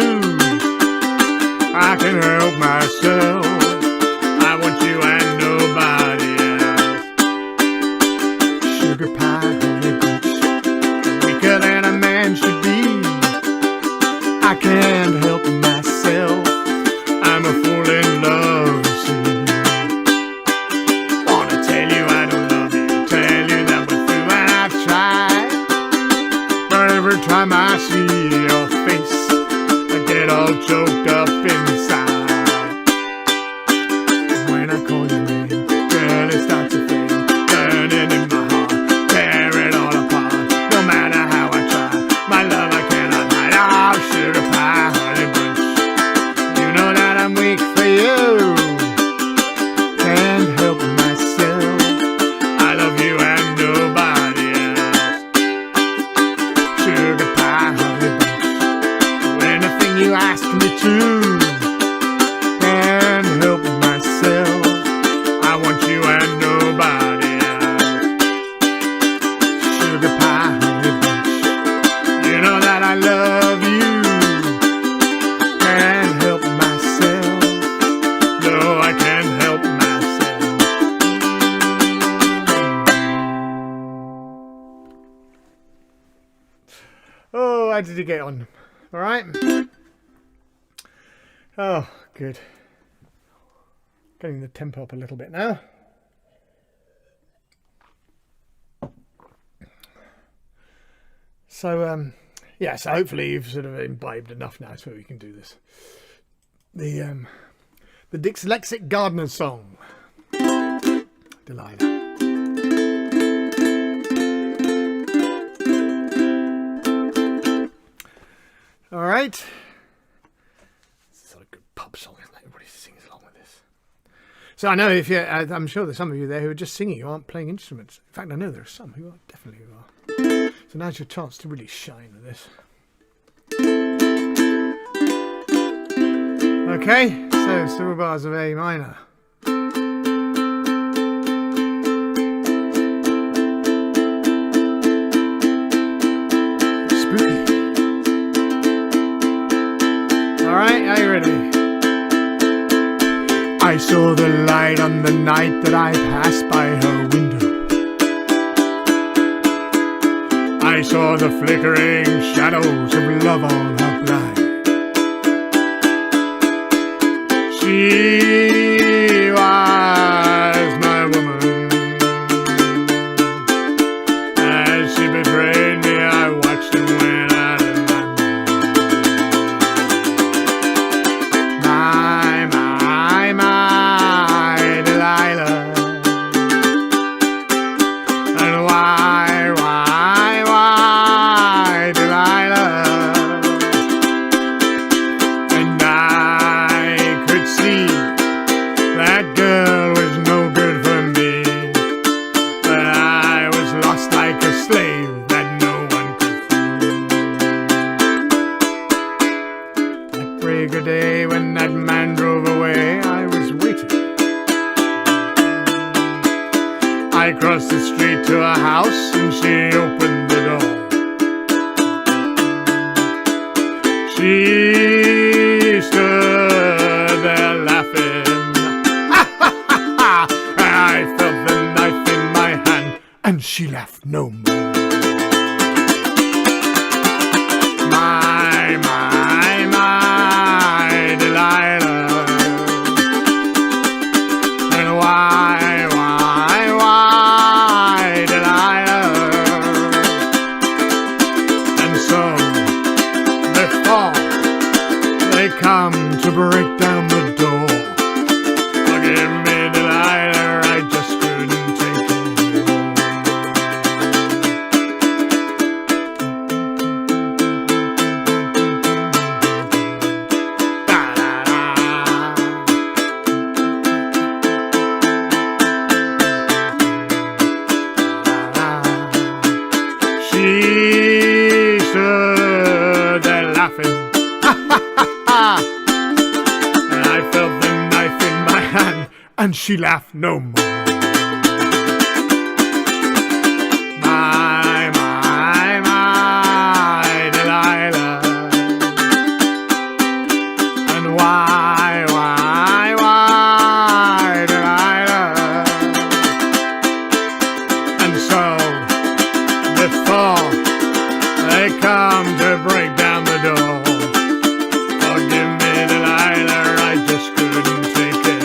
I can help myself. I want you and nobody else. Sugar pie, honey bunch, weaker than a man should be. I can't help myself. I'm a fool in love, you see. Wanna tell you I don't love you, tell you that we're through and I've tried. But every time I see your face, I get all choked up inside. When I call your name, girl, it starts to fade, burning in my heart, tear it all apart. No matter how I try, my love I cannot hide. Oh, sugar pie, honey bunch, you know that I'm weak for you. Can't help myself. I love you and nobody else. Sugar pie, honey bunch, anything you ask me to. Can't help myself. I want you and nobody else. Sugar pie, honey bunch, you know that I love you. Can't help myself. No, I can't help myself. Oh, how did you get on? All right. Oh, good. Getting the tempo up a little bit now. So, yeah, so hopefully you've sort of imbibed enough now so we can do this. The Dyslexic Gardener's Song. Delilah. All right. It's a sort of good pub song, isn't it? Everybody sings along with this. So I know if you, I'm sure there's some of you there who are just singing, who aren't playing instruments. In fact, I know there are some who are, definitely who are. So now's your chance to really shine with this. Okay, so several bars of A minor. Spooky. Alright, are you ready? I saw the light on the night that I passed by her window. I saw the flickering shadows of love on her blind. She was my woman. As she betrayed me, I watched and went out of my mind. My Delilah. And why, Delilah? And I could see that girl was no good for me, but I was lost like a slave that no one could free. That break of day when that man drove away, I was waiting. I crossed the street to her house and she opened the door. She stood there laughing she laughed no more. My Delilah. And why, Delilah? And so they fall, they come to break down the door. Forgive me, Delilah, I just couldn't take it. She stood there laughing, and I felt the knife in my hand, and she laughed no more. My Delilah. And why, Delilah? And so before they come to break down the door, forgive me, Delilah, I just couldn't take it.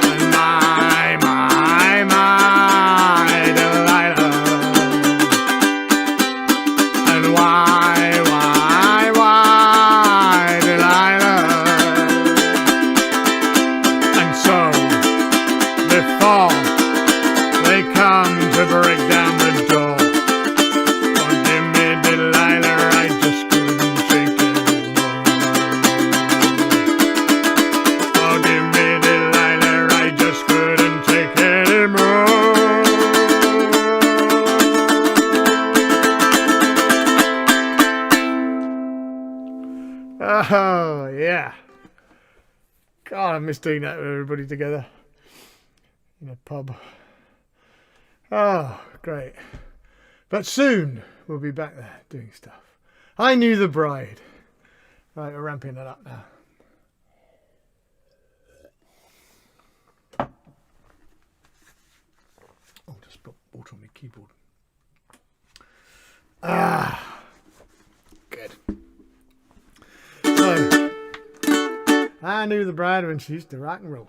And my Delilah. And why, Delilah? And so before they come to break down the door, forgive me, Delilah, I just couldn't take it. Forgive me, Delilah, I just couldn't take it anymore. Oh, yeah. God, I miss doing that with everybody together in a pub. Oh, great. But soon we'll be back there doing stuff. I Knew the Bride. Right, we're ramping that up now. Oh, just put water on my keyboard. Ah, good. So, I knew the bride when she used to rock and roll.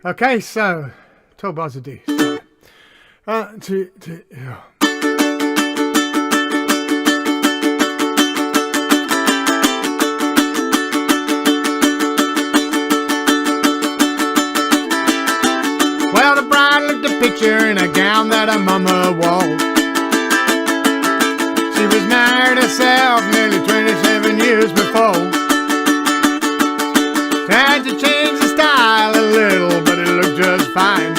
Okay, so 12 bars a D. So, yeah. Well, the bride looked a picture in a gown that her mama wore. She was married herself nearly 27 years before. Had to change the style a little, but it looked just fine.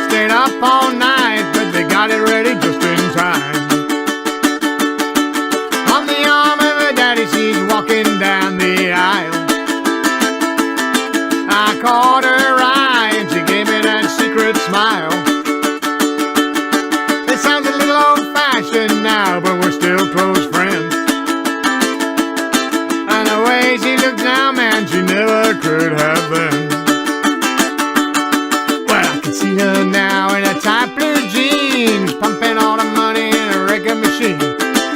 Stayed up all night, but they got it ready just in time. On the arm of her daddy, she's walking down the aisle. I caught her eye and she gave me that secret smile. It sounds a little old-fashioned now, but we're still close friends. And the way she looks now, man, she never could have been. Well, I can see her now in her tight blue jeans, pumping all the money in a record machine,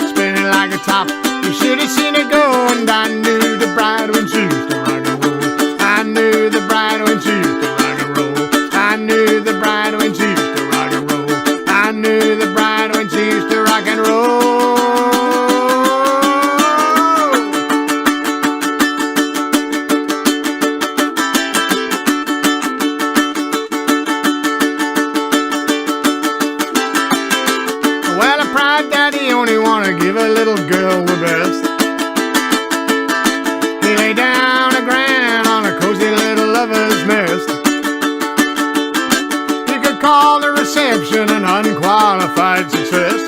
spinning like a top. You should have seen her go, and I knew the bride when she used to rock and roll. I knew the bride when she used to rock and roll. I knew the bride when she used to rock and roll. I knew the bride when she used to rock and roll. Well, a pride daddy only wanna give a little girl the best. He lay down a grand on a cozy little lover's nest. You could call the reception an unqualified success.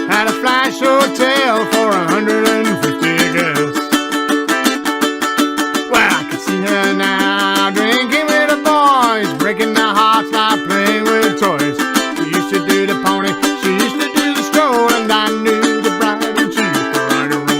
Had a flash hotel for 150 guests. Well, I can see her now, drinking with the boys, breaking their hearts like playing with toys. She used to do the pony, she used to do the stroll, and I knew the bride when she used to rock and roll.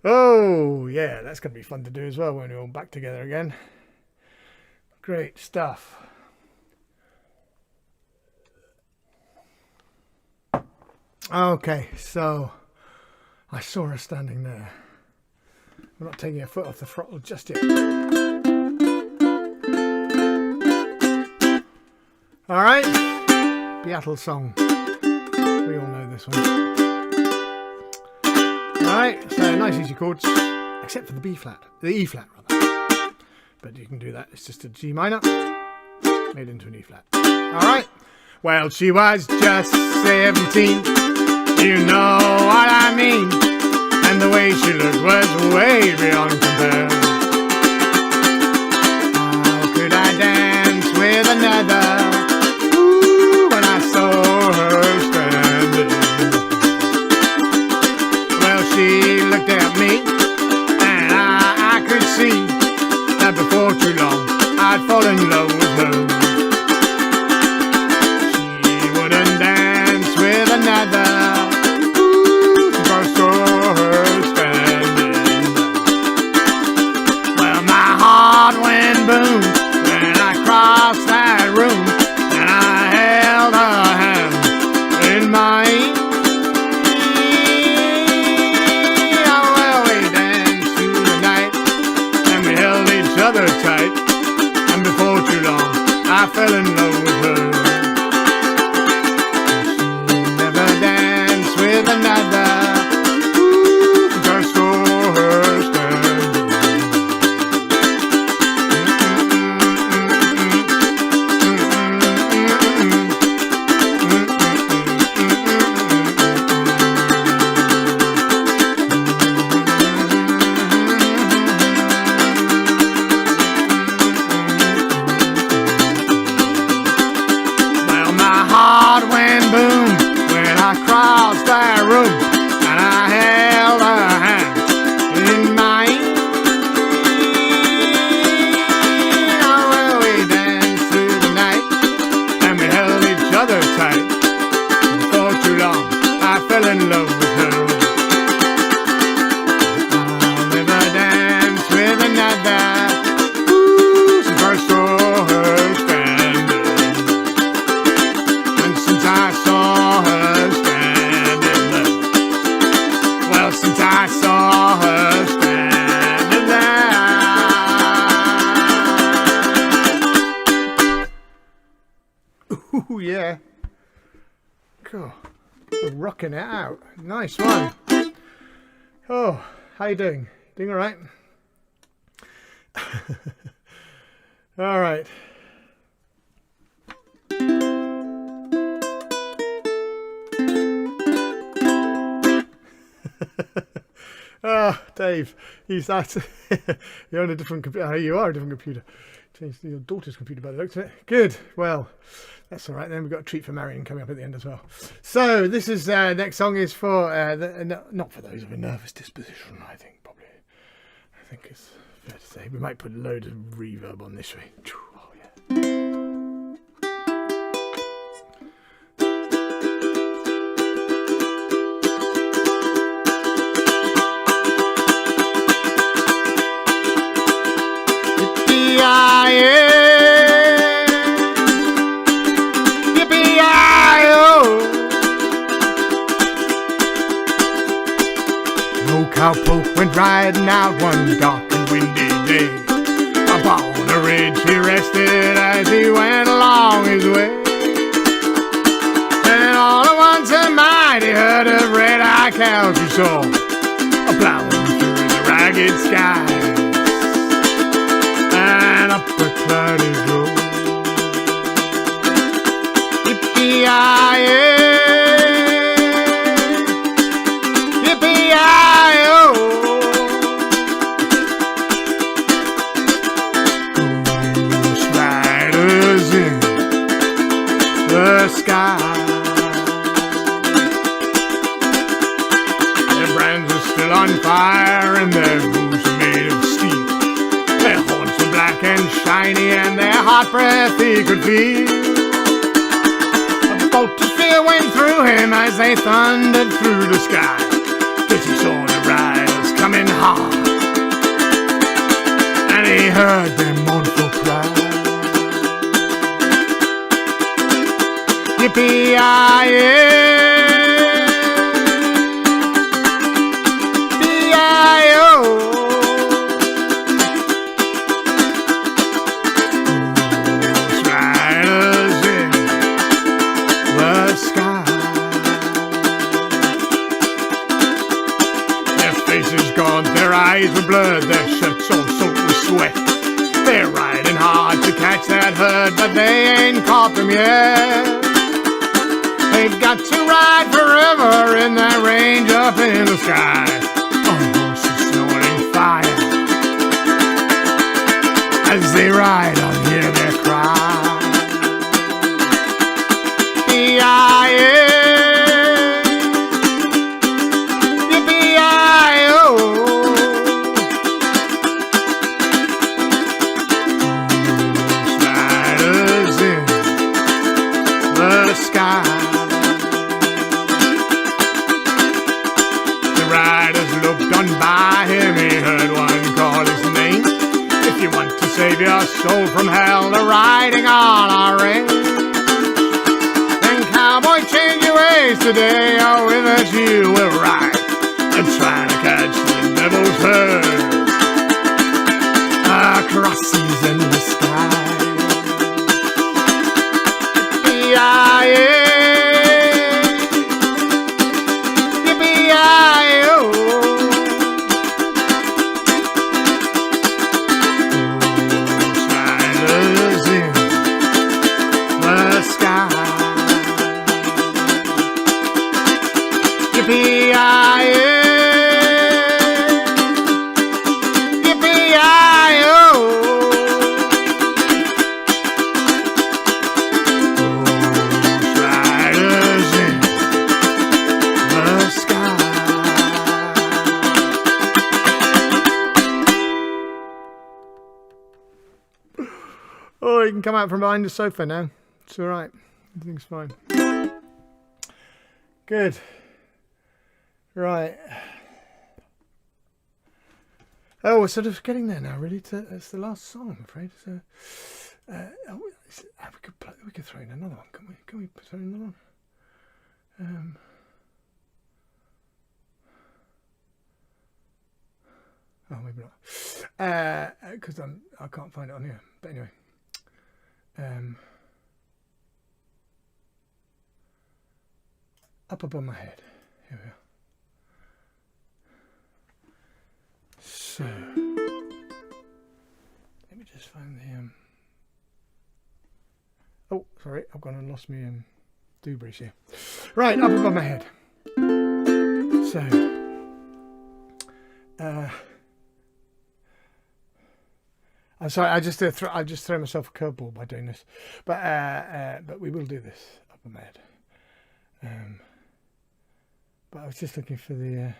Oh, yeah, that's going to be fun to do as well when we're all back together again. Great stuff. Okay, so I saw her standing there. I'm not taking her foot off the throttle just yet. All right, Beatle song. We all know this one. All right, so nice easy chords, except for the B flat, the E flat rather. But you can do that. It's just a G minor made into an E flat. All right. Well, she was just 17. You know what I mean. And the way she looked was way beyond compare. How could I dance with another? Ooh, when I saw her standing. Well, she looked at me, and I could see that before too long I'd fall in love with her. She wouldn't dance with another. Boom, when I crossed that room and I held her hand in mine. Oh, well, we danced through the night and we held each other tight, and before too long I fell in love with her. She never danced with another. Just saw her standing. Across that room, and I held her hand in mine. Oh, well, we danced through the night, and we held each other tight. Before too long, I fell in love with her. I'll never dance with another. Ooh, since I saw her standing, and since I saw her. Since I saw her standing there. Ooh, yeah. Cool. We're rocking it out. Nice one. Oh, how you doing? Doing all right? All right. Oh, Dave, he's that. You're on a different computer. You are a different computer. Changed your daughter's computer by the looks of it. Good. Well, that's all right then. We've got a treat for Marion coming up at the end as well. So this is next song is for not for those of a nervous disposition. I think probably. I think it's fair to say we might put a load of reverb on this way. Oh yeah. Cowpoke went riding out one dark and windy day. Upon a ridge he rested as he went along his way. And all at once a mighty herd of red-eyed cows he saw, plowing through the ragged skies and up a cloudy road. Yippee-yi-yi, sky. Their brands were still on fire and their hooves were made of steel. Their horns were black and shiny and their hot breath he could feel. A bolt of fear went through him as they thundered through the sky, 'cause he saw the riders coming heard their mournful cry. Yippee-yi-yi, B-I-O. Ghost riders in the sky. Their faces gaunt, their eyes were blurred, their shirts all soaked with sweat. They're riding hard to catch that herd, but they ain't caught them yet. They've got to ride forever in that range up in the sky. On horses snorting fire. As they ride, I'll hear their cry. E-I-A, yippee-I-O. Riders in the sky. Looked on by him, he heard one call his name. If you want to save your soul from hell, they're riding on our range. Then cowboy, change your ways today, or with us you will ride and try to catch the devil's herd across seas in the sky. Yippee-yi-yi. Oh, you can come out from behind the sofa now. It's all right. Everything's fine. Good. Right. Oh, we're sort of getting there now, really. It's the last song, I'm afraid. So, we could throw in another one, can't we? Can we throw in another one? Oh, maybe not. Because I can't find it on here. But anyway. Up above my head. Here we are. So, let me just find the oh, sorry, I've gone and lost me doobries here. Right, up above my head. So, I'm sorry, I just throw myself a curveball by doing this, but we will do this up above my head. But I was just looking for the.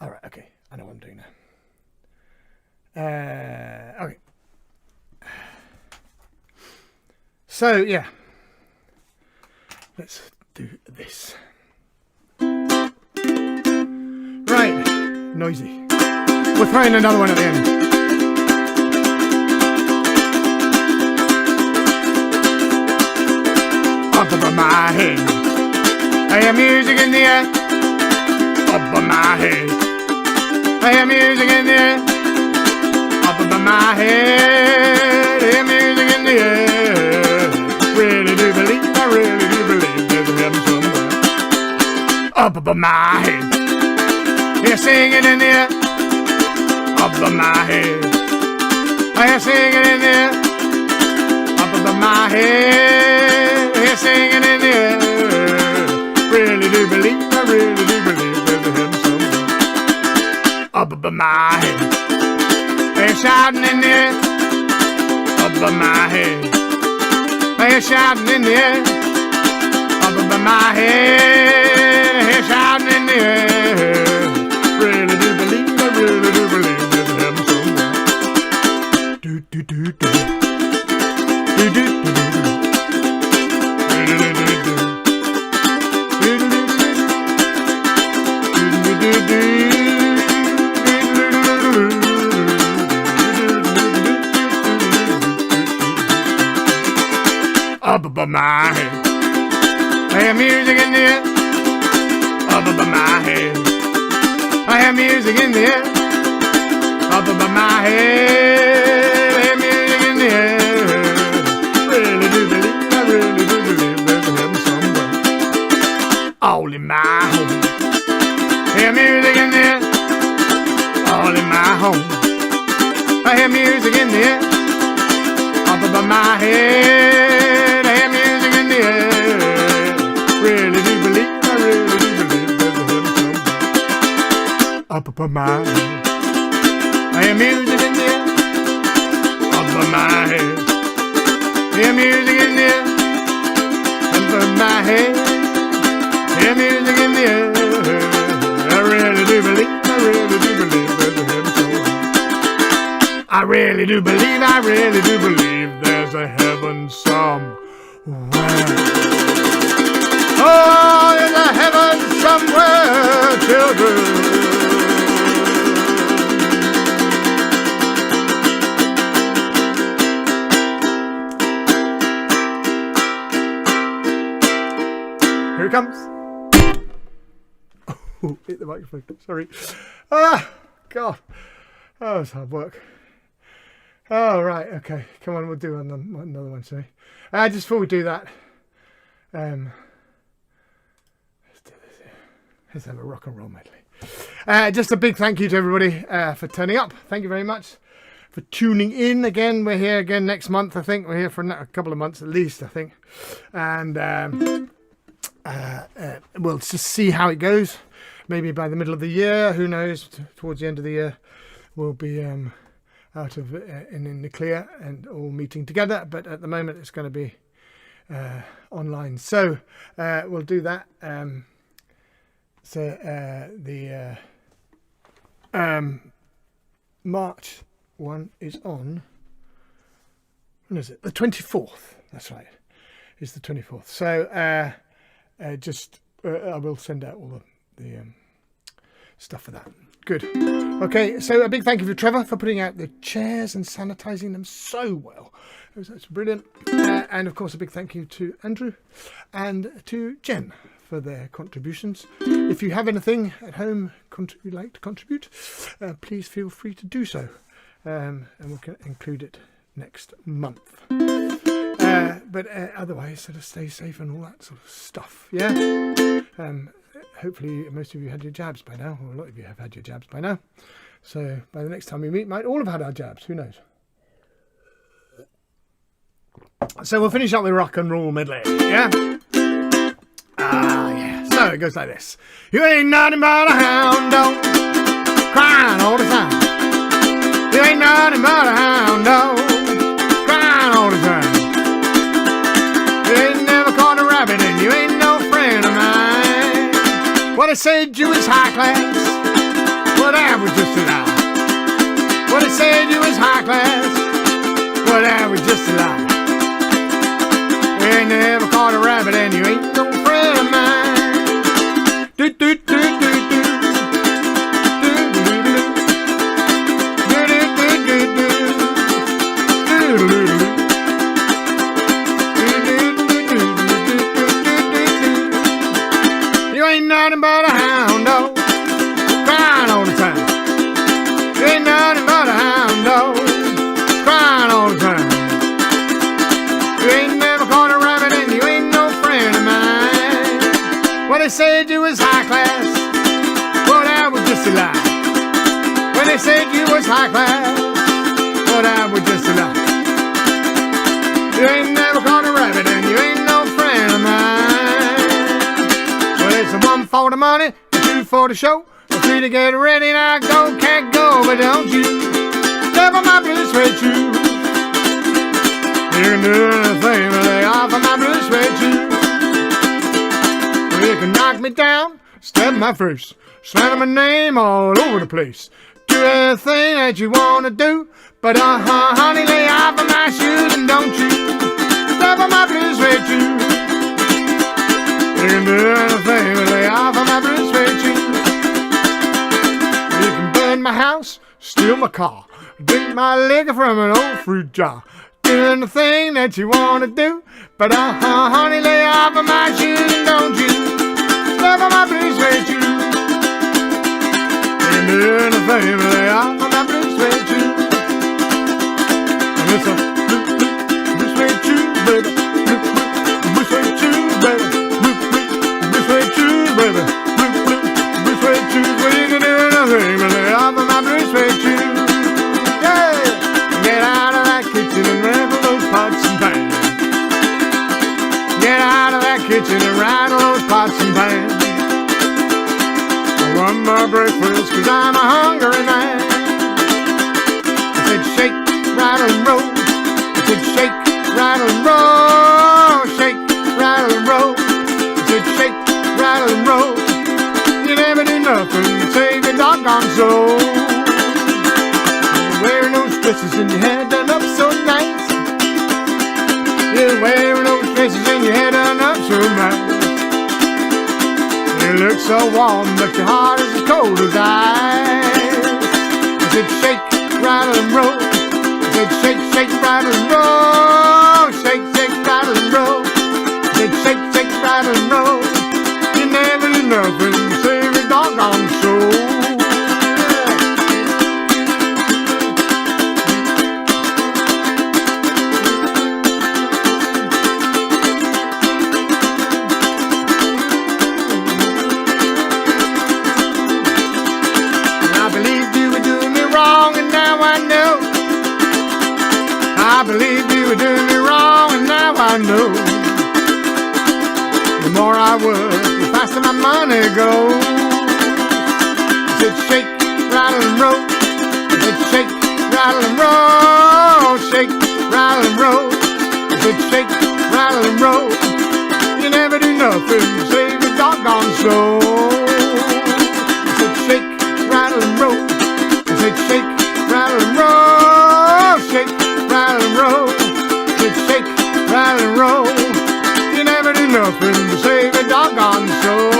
All right, okay, I know what I'm doing now. Okay. So yeah, let's do this. Right, noisy. We'll throw in another one at the end. Up above my head, I hear music in the air. Up above my head, I hear music in the air. Up above my head, I hear music in the air. Really do believe, I really do believe there's a heaven somewhere. Up above my head, hear singing in the air. Up above my head, I hear singing in the air. Up above my head, I hear singing in the air. Really do believe, I really do believe there's a heaven somewhere. Up above my head, I hear shouting in the air. Up above my head, I hear shouting in the air. Up above my head, I hear shouting in the air. Really do believe, I really do believe there's a heaven somewhere. Do do do do. Do do do do. Do do do do. Do do do do. Do do do do. above my head. I hear music in the air, up above my head. I hear music in the air, up above my head. I hear music in the air. Really do believe, I really do believe there's a heaven somewhere. All in my home. I hear music in the air, all in my home. I hear music in the air, up above my head. I hear music in the air. Really do believe, I really do believe there's a heaven somewhere. Up above my head. I hear music in the air, up above my head. I hear music in the air, up above my head. I hear music in the air. I really do believe, I really do believe there's a heaven somewhere. I really do believe, I really do believe there's a heaven somewhere. Oh, there's a heaven somewhere, children. Here it comes. Oh, hit the microphone. Sorry. Ah, God. Oh, it's hard work. Oh, right. Okay. Come on, we'll do another one, sorry. Just before we do that, let's do this here. Let's have a rock and roll medley. Just a big thank you to everybody for turning up. Thank you very much for tuning in again. We're here again next month, I think. We're here for a couple of months at least, I think. And we'll just see how it goes. Maybe by the middle of the year, who knows, towards the end of the year, we'll be out of in the clear and all meeting together. But at the moment, it's going to be online. So we'll do that. The March one is on, when is it? The 24th. That's right. It's the 24th. So I will send out all the stuff for that. Good. Okay, so a big thank you to Trevor for putting out the chairs and sanitizing them so well. That's brilliant. And of course, a big thank you to Andrew and to Jen for their contributions. If you have anything at home you'd like to contribute, please feel free to do so. And we'll include it next month. But otherwise, sort of stay safe and all that sort of stuff. Yeah. Hopefully, most of you had your jabs by now, or a lot of you have had your jabs by now. So by the next time we meet, might all have had our jabs. Who knows? So we'll finish up with rock and roll medley. Yeah. Yeah. So it goes like this: you ain't nothing but a hound dog, crying all the time. You ain't nothing but a hound dog, crying all the time. You ain't never caught a rabbit and you ain't no friend of mine. What I said you was high class, well that was just a lie. What I said you was high class, well that was just a lie. You ain't never caught a rabbit and you ain't no friend of mine. Do do do do do. Nothing but a hound dog, crying all the time. You ain't nothing but a hound dog, crying all the time. You ain't never caught a rabbit and you ain't no friend of mine. Well, they said you was high class, well that was just a lie. When they said you was high class, well that was just a lie. You ain't never caught a rabbit and you ain't no friend of mine. It's a 1 for the money, a 2 for the show, a 3 to get ready. Now go, can't go, but don't you step on my blue suede shoes. You can do anything but lay off of my blue suede shoes. You can knock me down, step my face, slander my name all over the place. Do anything that you wanna do, but honey, lay off of my shoes and don't you step on my blue suede shoes. You can do anything but lay off of my blue suede shoes. You can burn my house, steal my car, drink my liquor from an old fruit jar. doing the thing that you wanna do. But honey, lay off of my shoes and don't you step on my blue suede shoes. You're doing the thing, lay off of my blue suede shoes. And it's a blue suede shoes, baby. Blue suede shoes, baby. Blue suede shoes, baby. Blue suede shoes. Well, you can do anything, but lay off of my blue suede shoes. Yeah, get out of that kitchen and rattle those pots and pans. Get out of that kitchen and rattle those pots and pans. I want my breakfast 'cause I'm a hungry man. I said shake, rattle and roll. I said shake, rattle and roll. Shake, rattle and roll. I said shake, rattle and roll. You never do nothing to save your doggone soul. You're wearing those dresses and your hair done up so nice. You're wearing those dresses and your hair done up so nice. You look so warm, but your heart is as cold as ice. I said shake, rattle and roll. I said shake, shake, rattle and roll. Shake, shake, rattle and roll. I said shake, shake, rattle and roll. You never do nothing to save your doggone soul. I believed you were doing me wrong, and now I know. I believed you were doing me wrong, and now I know. The more I work, the faster my money goes. I said shake, rattle and roll. I said shake, rattle and roll. Shake, rattle and roll. I said shake, rattle and roll. You never do nothing to save your doggone soul. I said shake, rattle and roll. I said shake, rattle and roll. Shake, rattle and roll. I said shake, rattle and roll. You never do nothing to save a doggone soul.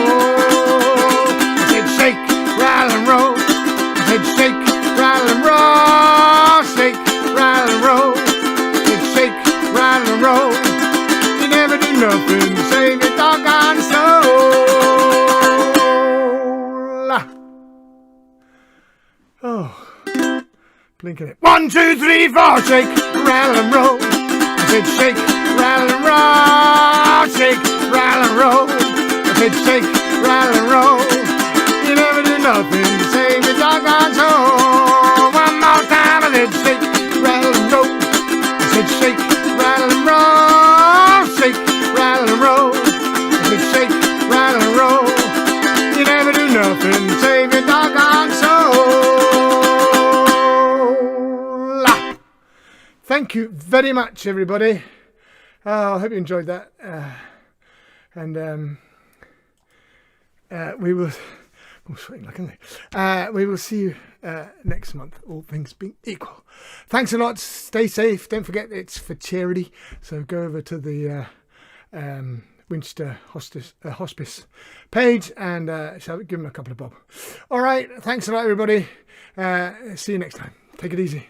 I said shake, rattle and roll. I said shake, rattle and roll. Shake, rattle and roll. I said shake, rattle and roll. You never do nothing to save your doggone soul. Oh, blinking it. 1, 2, 3, 4. Shake, rattle and roll. I said shake, rattle and roll. Shake, rattle and roll. I said shake, rattle and roll. You never do nothing to save your doggone soul. One more time. I said shake, rattle and roll. I said shake, rattle and roll. Shake, rattle and roll. I said shake, rattle and roll. You never do nothing to save your doggone soul. Thank you very much, everybody. I hope you enjoyed that. We will. I'm sweating like anything. We will see you next month, all things being equal. Thanks a lot. Stay safe. Don't forget it's for charity. So go over to the Winchester Hospice page and shall give them a couple of bob. All right. Thanks a lot, everybody. See you next time. Take it easy.